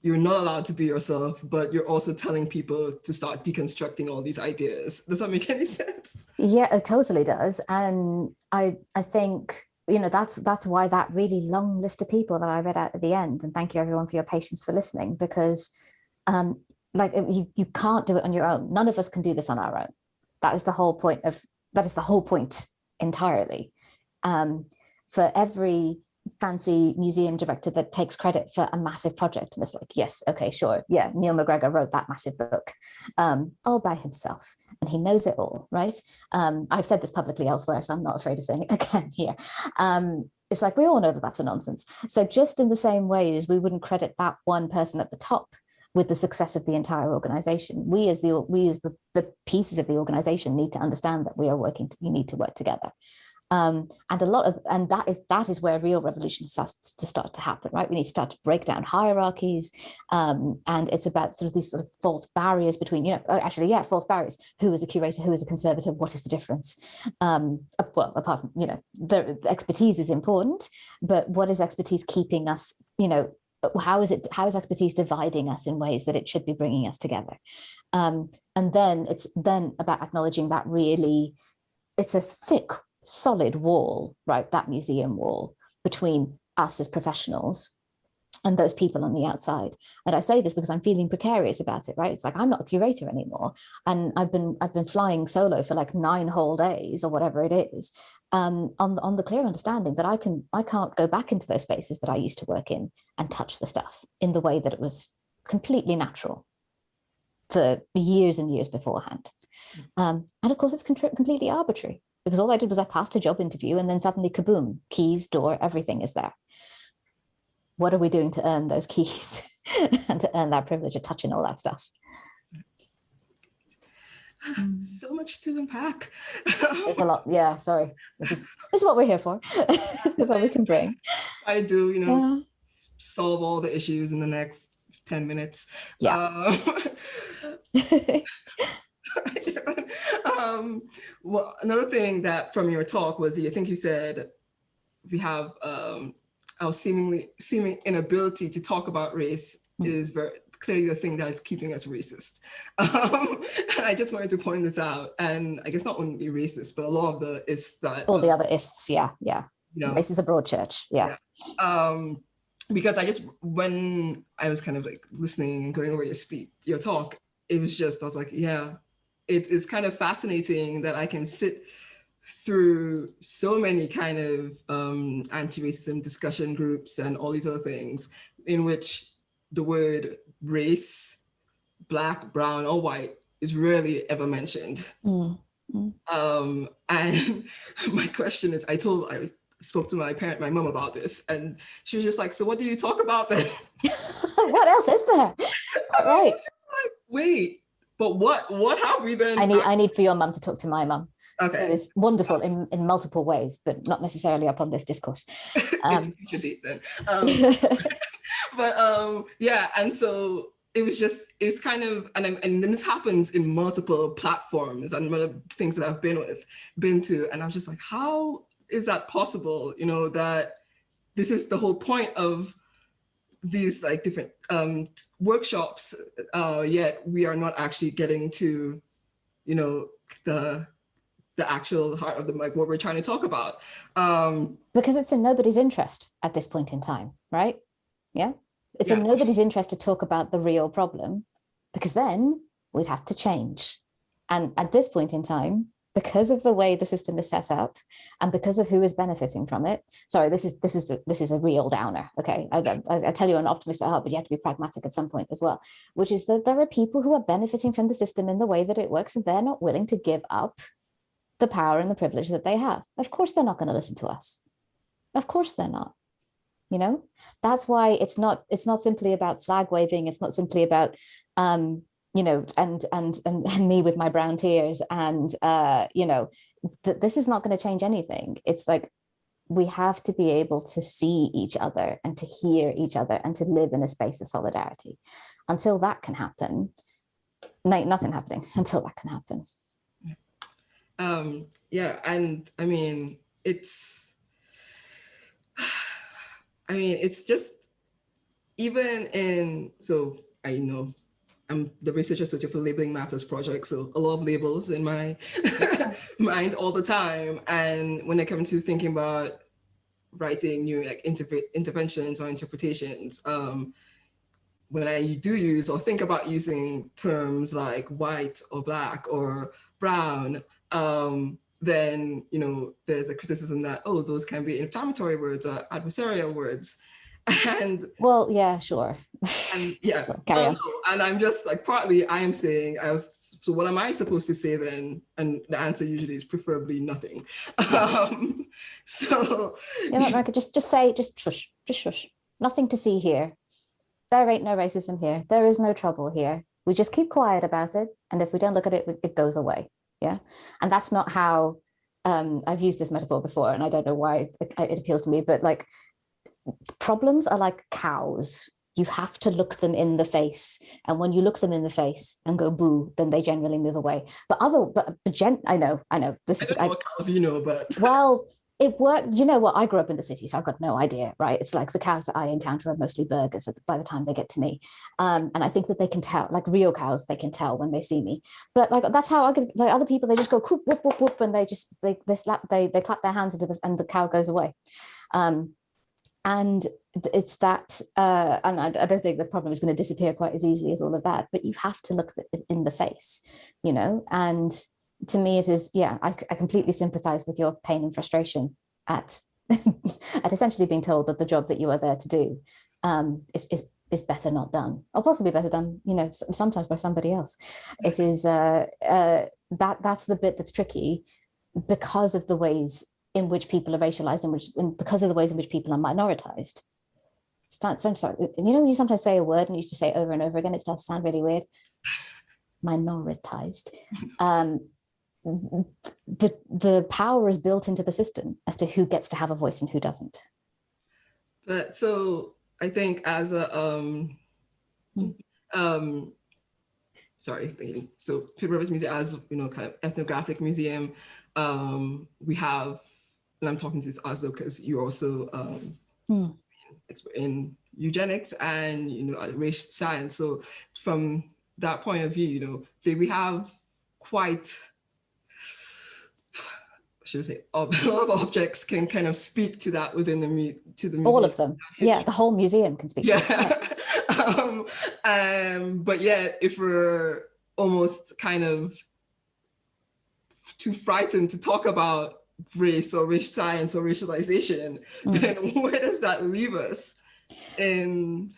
you're not allowed to be yourself, but you're also telling people to start deconstructing all these ideas. Does that make any sense? Yeah, it totally does. And I think, that's why that really long list of people that I read out at the end, and thank you everyone for your patience for listening, because you can't do it on your own. None of us can do this on our own. That is the whole point entirely. For every fancy museum director that takes credit for a massive project, and it's like, yes, okay, sure, yeah, Neil McGregor wrote that massive book all by himself, and he knows it all, right? I've said this publicly elsewhere, so I'm not afraid of saying it again here. It's like, we all know that that's a nonsense. So just in the same way as we wouldn't credit that one person at the top with the success of the entire organization, we as the pieces of the organization need to understand that we need to work together. And that is where real revolution starts to start to happen, right? We need to start to break down hierarchies, and it's about sort of these sort of false barriers between, false barriers. Who is a curator? Who is a conservator? What is the difference? Well, apart from, the expertise is important, but what is expertise keeping us? How is expertise dividing us in ways that it should be bringing us together? And then it's about acknowledging that really it's a thick, solid wall, right? That museum wall between us as professionals and those people on the outside. And I say this because I'm feeling precarious about it, right? It's like, I'm not a curator anymore, and I've been flying solo for like 9 whole days or whatever it is, on the clear understanding that I can't go back into those spaces that I used to work in and touch the stuff in the way that it was completely natural for years and years beforehand. And of course, it's completely arbitrary, because all I did was I passed a job interview, and then suddenly, kaboom, keys, door, everything is there. What are we doing to earn those keys and to earn that privilege of touching all that stuff? So much to unpack. There's a lot. Yeah, sorry. This is what we're here for. This is what we can bring. Try to do, solve all the issues in the next 10 minutes. Yeah. Well, another thing that from your talk was, I think you said we have our seeming inability to talk about race is very clearly the thing that is keeping us racist. And I just wanted to point this out. And I guess not only racist, but a lot of the ists that all the other ists, yeah. Race is a broad church, yeah. Because when I was kind of like listening and going over your talk, it was just, I was like, yeah, it is kind of fascinating that I can sit through so many kind of anti-racism discussion groups and all these other things in which the word race, Black, brown, or white is rarely ever mentioned. And my question is, I spoke to my mom about this, and she was just like, so what do you talk about then? What else is there? Right. Like, wait, but what have we then? I need for your mum to talk to my mum. Okay. It is wonderful in multiple ways, but not necessarily up on this discourse. It's a future date then. Yeah, and so it was kind of, and then this happens in multiple platforms and one of the things that I've been to, and I was just like, how is that possible? That this is the whole point of these like different workshops, yet we are not actually getting to, the actual heart of like what we're trying to talk about. Because it's in nobody's interest at this point in time, right? Yeah. It's in nobody's interest to talk about the real problem, because then we'd have to change. And at this point in time, because of the way the system is set up and because of who is benefiting from it. Sorry, this is a real downer. Okay, I tell you, I'm an optimist at heart, but you have to be pragmatic at some point as well, which is that there are people who are benefiting from the system in the way that it works, and they're not willing to give up the power and the privilege that they have. Of course, they're not going to listen to us. Of course, they're not. You know, that's why it's not simply about flag waving. It's not simply about you know, and me with my brown tears, and you know, this is not going to change anything. It's like we have to be able to see each other and to hear each other and to live in a space of solidarity. Until that can happen, nothing happening until that can happen. Yeah, and I mean, it's just even in, so I know I'm the research associate for Labeling Matters project, so a lot of labels in my mind all the time. And when it comes to thinking about writing new like interventions or interpretations, when I do use or think about using terms like white or black or brown, then, you know, there's a criticism that, oh, those can be inflammatory words or adversarial words. And well, yeah, sure. And yeah, so, carry on. And I'm just like, partly I am saying, so what am I supposed to say then? And the answer usually is preferably nothing. So you know, Marika, just shush. Nothing to see here. There ain't no racism here. There is no trouble here. We just keep quiet about it. And if we don't look at it, it goes away. Yeah. And that's not how I've used this metaphor before. And I don't know why it appeals to me, but like problems are like cows. You have to look them in the face. And when you look them in the face and go boo, then they generally move away. But I know. I don't know what cows you know, but well, it worked. You know what? I grew up in the city, so I've got no idea, right? It's like the cows that I encounter are mostly burgers by the time they get to me. And I think that they can tell, like real cows, they can tell when they see me. But like that's how I get, like other people, they just go whoop, whoop, whoop, whoop, and they clap their hands into and the cow goes away. And it's that, and I don't think the problem is going to disappear quite as easily as all of that, but you have to look in the face, you know, and to me it is, yeah, I completely sympathize with your pain and frustration at at essentially being told that the job that you are there to do is better not done, or possibly better done, you know, sometimes by somebody else. It is that's the bit that's tricky because of the ways in which people are racialized and because of the ways in which people are minoritized. You know, when you sometimes say a word and you used to say it over and over again, it starts to sound really weird. Minoritized. The power is built into the system as to who gets to have a voice and who doesn't. But so I think as a so Paper Purpose Museum, as you know, kind of ethnographic museum, we have, and I'm talking to this also because you're also expert in eugenics and, you know, race science. So from that point of view, you know, we have quite, should I say, a lot of objects can kind of speak to that within the museum. All of them. Yeah, the whole museum can speak to it. But yet, if we're almost kind of too frightened to talk about race or race science or racialization, then where does that leave us?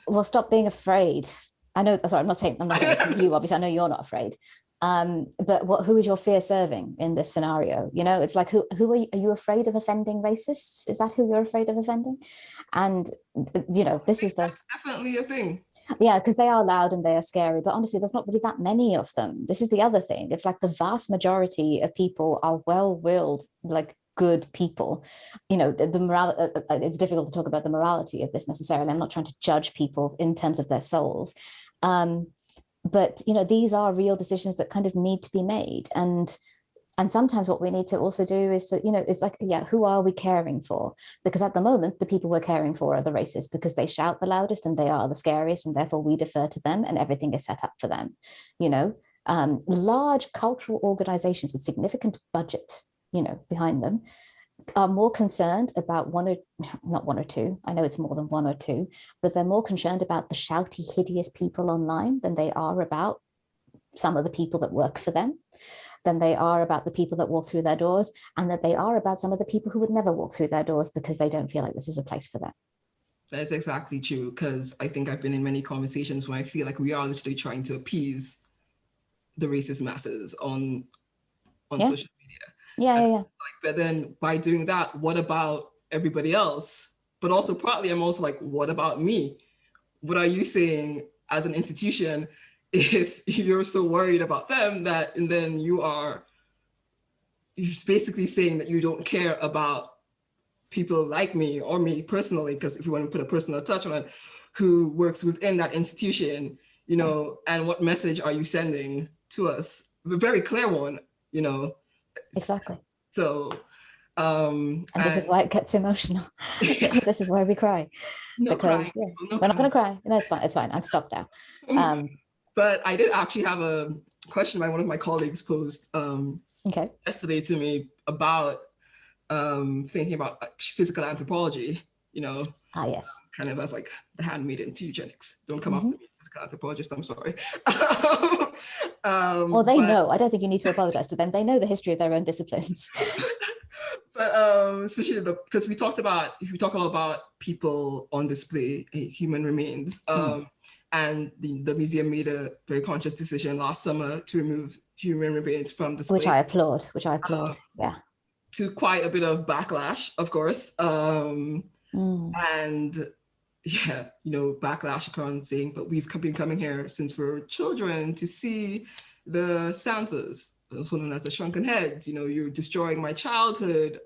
Well, stop being afraid. I know, sorry, I'm not saying to you, obviously, I know you're not afraid. But who is your fear serving in this scenario? You know, it's like, who are you afraid of offending racists? Is that who you're afraid of offending? And, you know, that's definitely a thing. Yeah, because they are loud and they are scary, but honestly, there's not really that many of them. This is the other thing. It's like the vast majority of people are well-willed, like good people. You know, the morality, it's difficult to talk about the morality of this necessarily. I'm not trying to judge people in terms of their souls. But, you know, these are real decisions that kind of need to be made. And sometimes what we need to also do is to, you know, it's like, yeah, who are we caring for? Because at the moment, the people we're caring for are the racists because they shout the loudest and they are the scariest, and therefore we defer to them and everything is set up for them. You know, large cultural organizations with significant budget, you know, behind them are more concerned about not one or two, I know it's more than one or two, but they're more concerned about the shouty, hideous people online than they are about some of the people that work for them than they are about the people that walk through their doors, and that they are about some of the people who would never walk through their doors because they don't feel like this is a place for them. That's exactly true, because I think I've been in many conversations where I feel like we are literally trying to appease the racist masses on social media. Yeah. But then by doing that, what about everybody else? But also partly I'm also like, what about me? What are you saying as an institution if you're so worried about them that, and then you're basically saying that you don't care about people like me or me personally, because if you want to put a personal touch on it, who works within that institution, and what message are you sending to us? A very clear one, Exactly. So, and this is why it gets emotional. Yeah. This is why we cry. No because crying. we're not going to cry. No, it's fine. It's fine. I'm stopped now. But I did actually have a question by one of my colleagues posed yesterday to me about thinking about physical anthropology, yes. Kind of as like the handmaiden to eugenics. Don't come after me, physical anthropologist, I'm sorry. Well, they know. I don't think you need to apologize to them. They know the history of their own disciplines. But especially because we talk a lot about people on display, human remains, and the museum made a very conscious decision last summer to remove human remains from display. Which I applaud, yeah. To quite a bit of backlash, of course. And yeah, backlash upon saying, but we've been coming here since we were children to see the Santas, also known as the shrunken heads. You're destroying my childhood,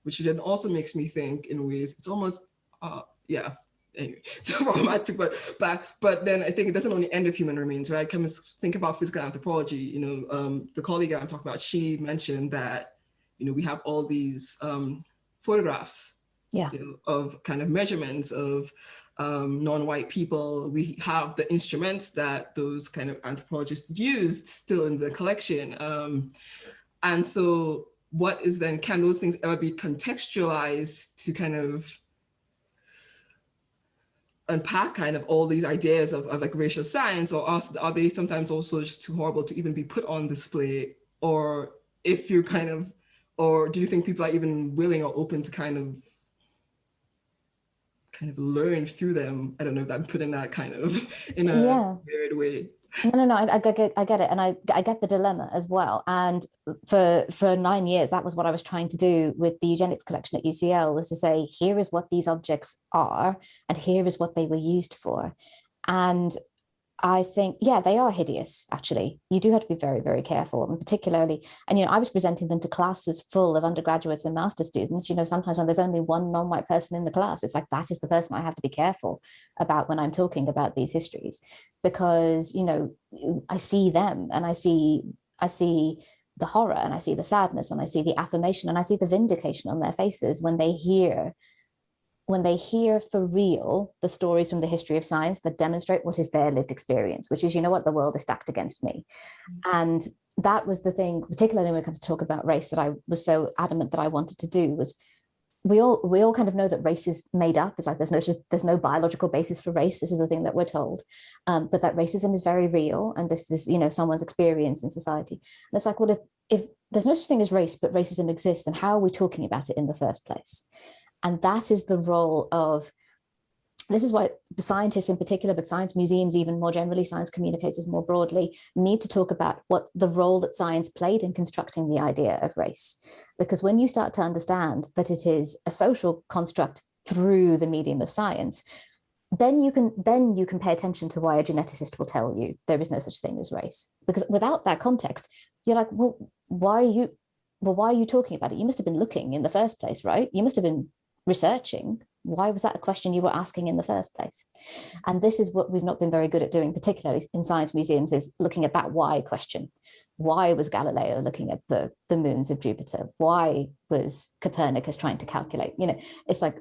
which then also makes me think in ways it's almost, anyway, it's problematic, but then I think it doesn't only end with human remains, right? Come think about physical anthropology. The colleague I'm talking about, she mentioned that, we have all these photographs of kind of measurements of non-white people. We have the instruments that those kind of anthropologists used still in the collection. And so what is then, can those things ever be contextualized to kind of unpack kind of all these ideas of like racial science, or are they sometimes also just too horrible to even be put on display? Or if you're or do you think people are even willing or open to kind of learn through them? I don't know if I'm putting that kind of in a weird way. No, I get it. And I get the dilemma as well. And for 9 years, that was what I was trying to do with the eugenics collection at UCL, was to say, here is what these objects are, and here is what they were used for. And I think, they are hideous, actually. You do have to be very, very careful, and particularly, and, I was presenting them to classes full of undergraduates and master students. Sometimes when there's only one non-white person in the class, it's like, that is the person I have to be careful about when I'm talking about these histories, because, I see them, and I see the horror, and I see the sadness, and I see the affirmation, and I see the vindication on their faces when they hear for real the stories from the history of science that demonstrate what is their lived experience, which is, what, the world is stacked against me. And that was the thing, particularly when it comes to talk about race, that I was so adamant that I wanted to do, was we all kind of know that race is made up. It's like there's no biological basis for race. This is the thing that we're told, but that racism is very real, and this is someone's experience in society. And it's like, well, if there's no such thing as race, but racism exists, then how are we talking about it in the first place? And that is the role of, this is why scientists in particular, but science museums even more generally, science communicators more broadly, need to talk about what the role that science played in constructing the idea of race. Because when you start to understand that it is a social construct through the medium of science, then you can pay attention to why a geneticist will tell you there is no such thing as race. Because without that context, you're like, well, why are you talking about it? You must have been looking in the first place, right? You must have been researching. Why was that a question you were asking in the first place? And this is what we've not been very good at doing, particularly in science museums, is looking at that why question. Why was Galileo looking at the moons of Jupiter? Why was Copernicus trying to calculate? It's like,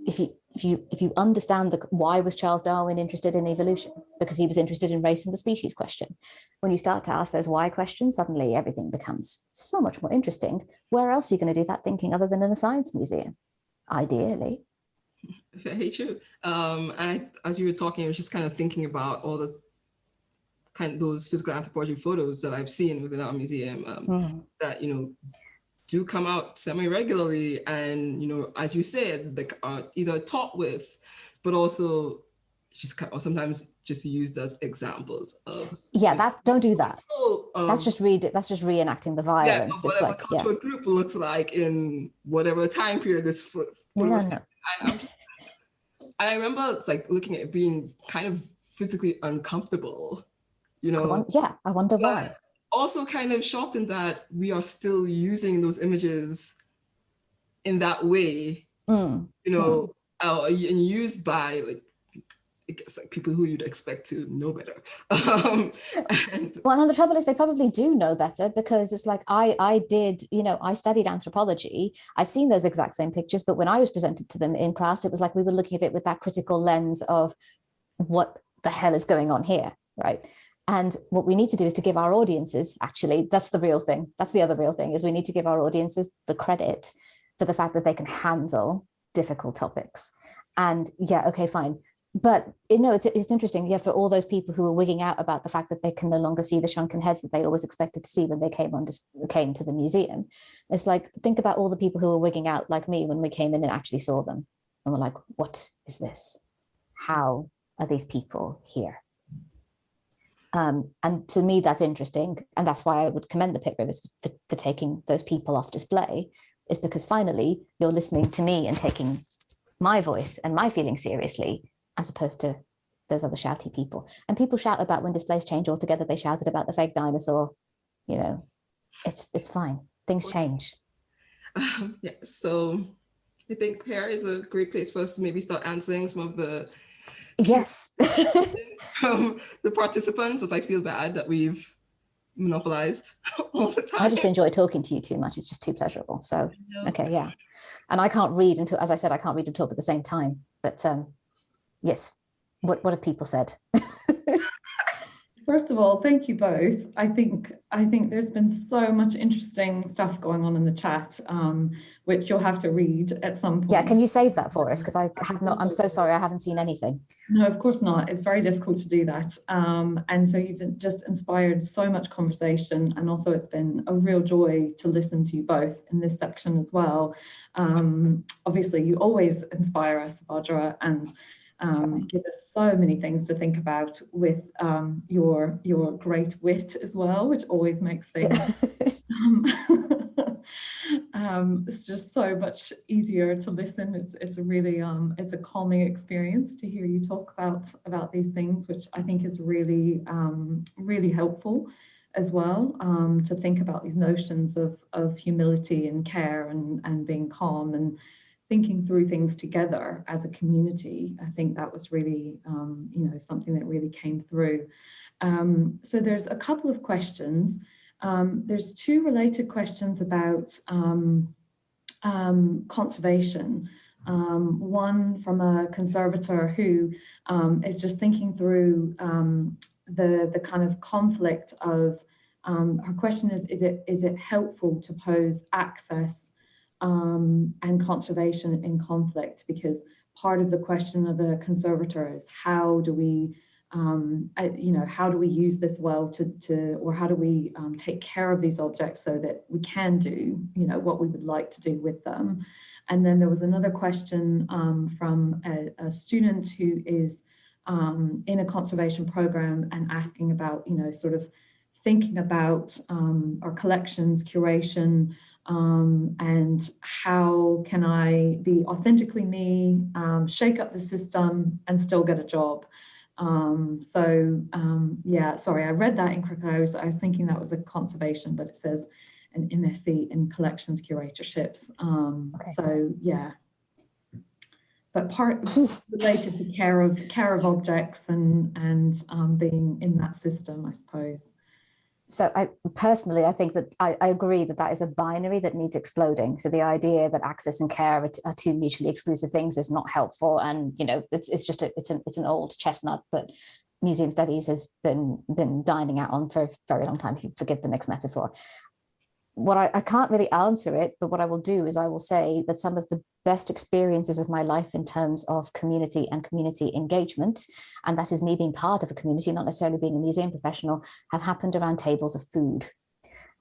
if you understand why was Charles Darwin interested in evolution? Because he was interested in race and the species question. When you start to ask those why questions, suddenly everything becomes so much more interesting. Where else are you going to do that thinking other than in a science museum? Ideally. Very true. And as you were talking, I was just kind of thinking about all the kind of those physical anthropology photos that I've seen within our museum that, do come out semi-regularly, and, as you said, like are either taught with, but also just or sometimes just used as examples of. Yeah, don't do that. So, that's just reenacting the violence. Yeah, whatever cultural group looks like in whatever time period this photo was. No. And I remember like looking at it being kind of physically uncomfortable, I wonder why. Also kind of shocked in that we are still using those images in that way, and used by like people who you'd expect to know better. And the trouble is they probably do know better, because it's like I studied anthropology. I've seen those exact same pictures, but when I was presented to them in class, it was like we were looking at it with that critical lens of what the hell is going on here, right? And what we need to do is to give our audiences, actually, that's the real thing. That's the other real thing, is we need to give our audiences the credit for the fact that they can handle difficult topics. And yeah, okay, fine. But it's interesting, yeah, for all those people who are wigging out about the fact that they can no longer see the shrunken heads that they always expected to see when they came to the museum. It's like, think about all the people who were wigging out like me when we came in and actually saw them. And we're like, what is this? How are these people here? And to me, that's interesting. And that's why I would commend the Pitt Rivers for taking those people off display, is because finally you're listening to me and taking my voice and my feelings seriously, as opposed to those other shouty people. And people shout about when displays change altogether. They shouted about the fake dinosaur. It's fine. Things change. Yeah. So I think here is a great place for us to maybe start answering some of the yes from the participants, as I feel bad that we've monopolized all the time. I just enjoy talking to you too much. It's just too pleasurable. So okay, yeah. And I can't read until, as I said, I can't read and talk at the same time. But yes, what have people said? First of all, thank you both. I think there's been so much interesting stuff going on in the chat, which you'll have to read at some point. Yeah, can you save that for us? Because I have not. I'm so sorry, I haven't seen anything. No, of course not. It's very difficult to do that. And so you've just inspired so much conversation, and also it's been a real joy to listen to you both in this section as well. Obviously, you always inspire us, Vajra, and give us so many things to think about with your great wit as well, which always makes things it's just so much easier to listen. It's a really it's a calming experience to hear you talk about these things, which I think is really really helpful as well, to think about these notions of humility and care and being calm and thinking through things together as a community. I think that was really, something that really came through. So there's a couple of questions. There's two related questions about conservation. One from a conservator who is just thinking through the kind of conflict of, her question is it helpful to pose access and conservation in conflict? Because part of the question of the conservator is how do we, how do we use this well or how do we take care of these objects so that we can do, what we would like to do with them? And then there was another question from a student who is in a conservation program and asking about, sort of thinking about our collections, curation, and how can I be authentically me, shake up the system and still get a job. Yeah, sorry, I read that incorrectly. I was thinking that was a conservation, but it says an MSc in collections curatorships. Okay. So yeah, but part related to care of objects and being in that system, I suppose. So I think that I agree that is a binary that needs exploding. So the idea that access and care are two mutually exclusive things is not helpful. And, it's an old chestnut that museum studies has been dining out on for a very long time, if you forgive the mixed metaphor. I can't really answer it, but what I will do is I will say that some of the best experiences of my life in terms of community and community engagement, and that is me being part of a community, not necessarily being a museum professional, have happened around tables of food.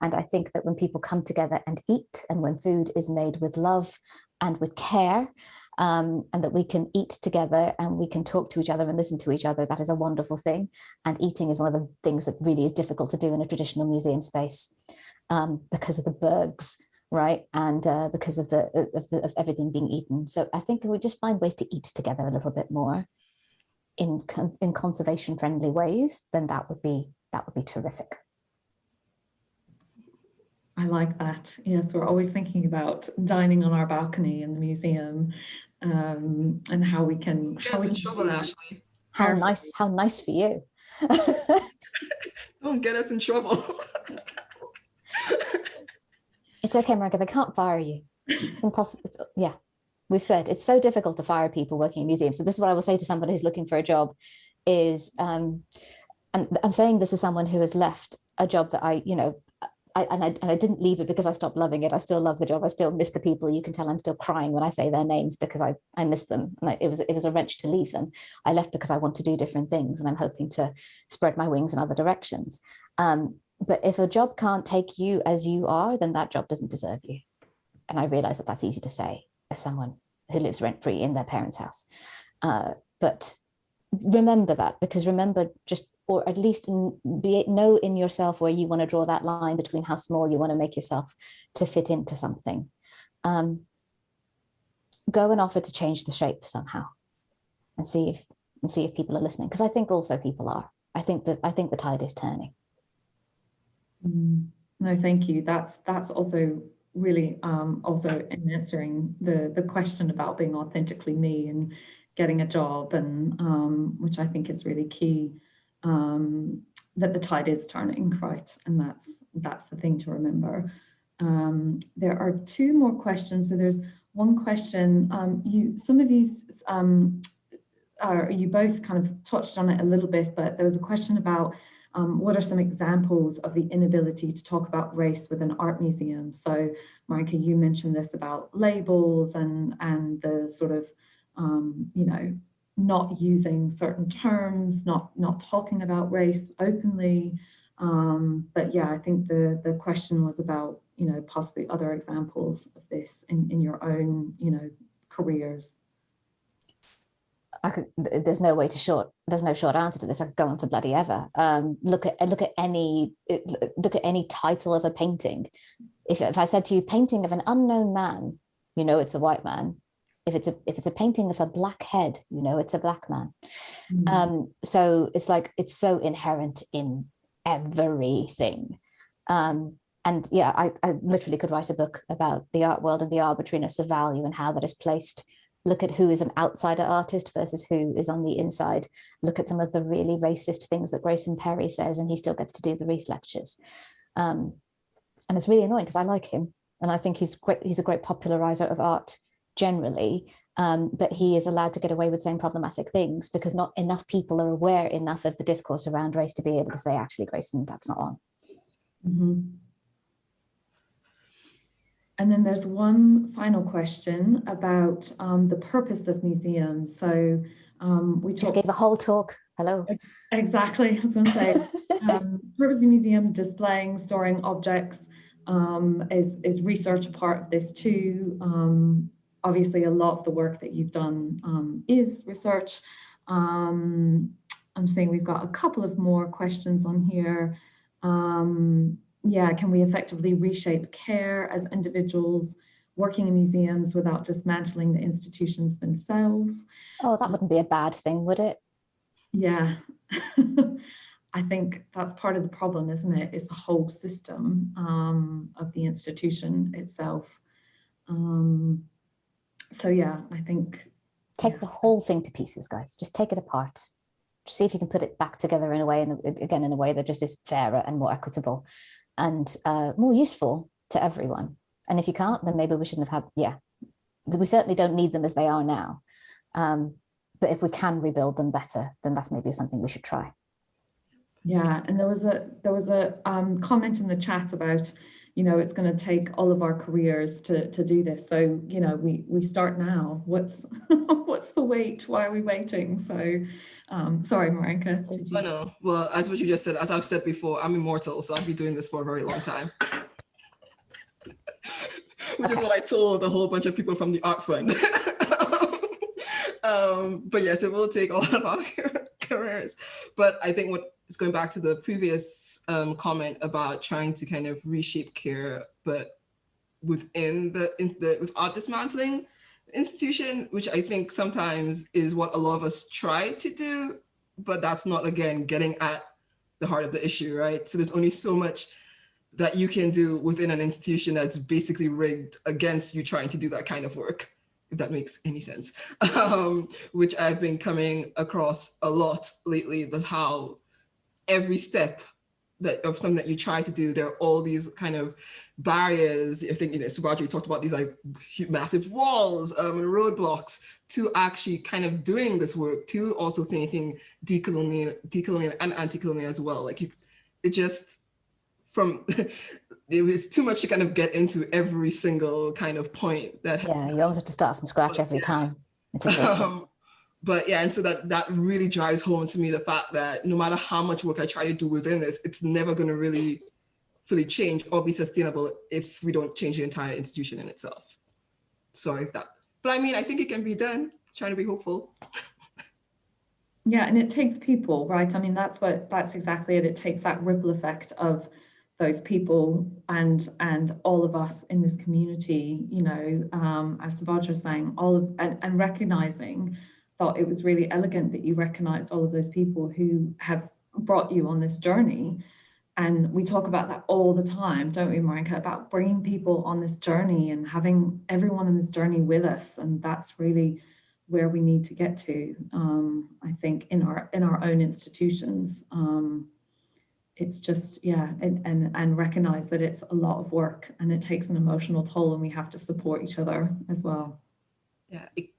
And I think that when people come together and eat, and when food is made with love and with care, and that we can eat together and we can talk to each other and listen to each other, that is a wonderful thing. And eating is one of the things that really is difficult to do in a traditional museum space, because of the bergs, right? And because of of everything being eaten. So I think we just find ways to eat together a little bit more in conservation friendly ways, then that would be terrific. I like that. Yes, we're always thinking about dining on our balcony in the museum, and how we can. Get in trouble, Ashley. How nice for you. Don't get us in trouble. It's okay, Marika, they can't fire you. It's impossible. Yeah, we've said it's so difficult to fire people working in museums. So this is what I will say to somebody who's looking for a job is, and I'm saying this as someone who has left a job that I didn't leave it because I stopped loving it. I still love the job. I still miss the people. You can tell I'm still crying when I say their names because I miss them. And it was a wrench to leave them. I left because I want to do different things, and I'm hoping to spread my wings in other directions. But if a job can't take you as you are, then that job doesn't deserve you. And I realize that that's easy to say as someone who lives rent-free in their parents' house. But remember that, because or at least know in yourself where you want to draw that line between how small you want to make yourself to fit into something. Go and offer to change the shape somehow, and see if people are listening. Because I think also people are. I think the tide is turning. No, thank you. That's also really also in answering the question about being authentically me and getting a job, and which I think is really key. That the tide is turning, right? And that's the thing to remember. There are two more questions. So there's one question. Some of you both kind of touched on it a little bit, but there was a question about what are some examples of the inability to talk about race within art museums? So, Marika, you mentioned this about labels and the sort of not using certain terms, not talking about race openly. But yeah, I think the question was about, possibly other examples of this in your own, careers. There's no short answer to this. I could go on for bloody ever. Look at any title of a painting. If I said to you, painting of an unknown man, it's a white man. If it's a painting of a black head, it's a black man. So it's like, it's so inherent in everything. And yeah, I literally could write a book about the art world and the arbitrariness of value and how that is placed. Look at who is an outsider artist versus who is on the inside. Look at some of the really racist things that Grayson Perry says, and he still gets to do the Wreath lectures. And it's really annoying because I like him, and I think he's great. He's a great popularizer of art generally, but he is allowed to get away with saying problematic things because not enough people are aware enough of the discourse around race to be able to say, actually, Grayson, that's not on. Mm-hmm. And then there's one final question about the purpose of museums. So we just gave a whole talk. Hello. Exactly. I was going to say, purpose of museum, displaying, storing objects. Is research a part of this too? Obviously, a lot of the work that you've done is research. I'm saying we've got a couple of more questions on here. Yeah, can we effectively reshape care as individuals working in museums without dismantling the institutions themselves? Oh, that wouldn't be a bad thing, would it? Yeah. I think that's part of the problem, isn't it? Is the whole system of the institution itself. So yeah, I think take the whole thing to pieces, guys. Just take it apart. See if you can put it back together in a way, and again in a way that just is fairer and more equitable and more useful to everyone. And if you can't, then maybe we shouldn't have had. Yeah, we certainly don't need them as they are now. But if we can rebuild them better, then that's maybe something we should try. Yeah, and there was a comment in the chat about, it's going to take all of our careers to do this. So, we start now. What's the wait? Why are we waiting? So, sorry, Marinka. Oh, no. Well, as what you just said, as I've said before, I'm immortal, so I'll be doing this for a very long time. Which is what I told a whole bunch of people from the Art Fund. But yes, it will take all of our careers. But I think what is going back to the previous comment about trying to kind of reshape care, but within without dismantling the institution, which I think sometimes is what a lot of us try to do, but that's not, again, getting at the heart of the issue, right? So there's only so much that you can do within an institution that's basically rigged against you trying to do that kind of work, if that makes any sense, which I've been coming across a lot lately. That's how every step of something that you try to do, there are all these kind of barriers. I think, Subhadra talked about these like massive walls and roadblocks to actually kind of doing this work, to also thinking decolonial and anti-colonial as well. Like it was too much to kind of get into every single kind of point that. Yeah, you almost have to start from scratch every time. It's exhausting. But yeah, and so that really drives home to me the fact that no matter how much work I try to do within this, it's never going to really fully change or be sustainable if we don't change the entire institution in itself. Sorry if that, but I mean, I think it can be done. Trying to be hopeful. Yeah, and it takes people, right? I mean, that's exactly it. It takes that ripple effect of those people and all of us in this community, as Subhadra was saying, and recognizing. Thought it was really elegant that you recognized all of those people who have brought you on this journey. And we talk about that all the time, don't we, Marinka, about bringing people on this journey and having everyone on this journey with us. And that's really where we need to get to, I think, in our own institutions. It's just, and recognize that it's a lot of work and it takes an emotional toll, and we have to support each other as well. Yeah. It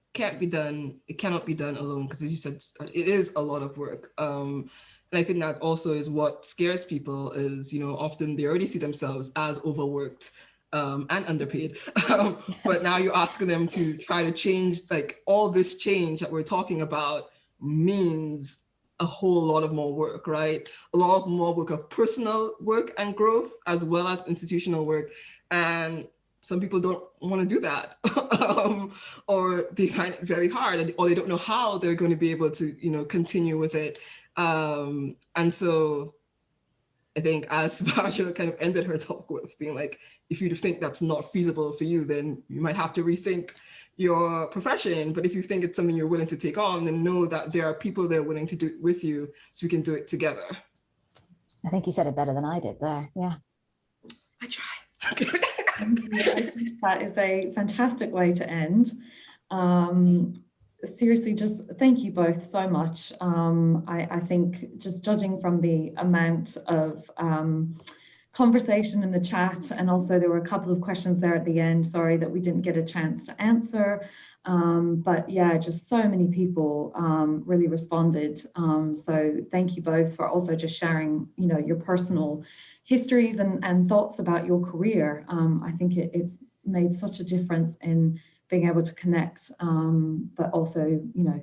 cannot be done alone, because as you said, it is a lot of work. And I think that also is what scares people is, often they already see themselves as overworked and underpaid. But now you're asking them to try to change, like all this change that we're talking about means a whole lot of more work, right? A lot of more work of personal work and growth, as well as institutional work. And some people don't want to do that, or they find it very hard, or they don't know how they're going to be able to, continue with it. And so I think, as Subhadra kind of ended her talk with, being like, if you think that's not feasible for you, then you might have to rethink your profession. But if you think it's something you're willing to take on, then know that there are people there willing to do it with you, so we can do it together. I think you said it better than I did there. Yeah. I try. I think that is a fantastic way to end. Seriously, just thank you both so much. I think just judging from the amount of conversation in the chat, and also there were a couple of questions there at the end, sorry, that we didn't get a chance to answer. But yeah, just so many people really responded. So thank you both for also just sharing, your personal histories and thoughts about your career. I think it's made such a difference in being able to connect, but also,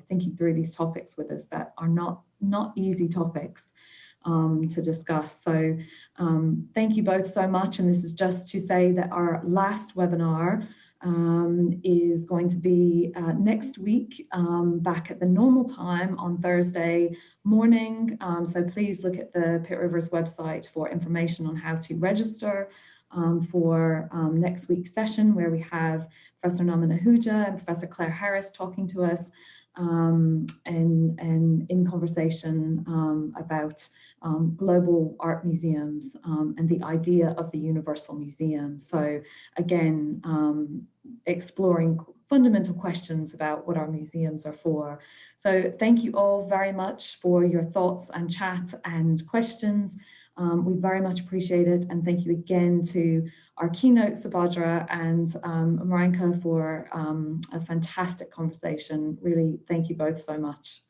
thinking through these topics with us that are not easy topics to discuss. So thank you both so much. And this is just to say that our last webinar is going to be next week, back at the normal time on Thursday morning. So please look at the Pitt Rivers website for information on how to register for next week's session, where we have Professor Naman Ahuja and Professor Claire Harris talking to us and in conversation about global art museums and the idea of the universal museum. So again, exploring fundamental questions about what our museums are for. So thank you all very much for your thoughts and chat and questions. We very much appreciate it, and thank you again to our keynote, Subhadra and Marinka, for a fantastic conversation. Really, thank you both so much.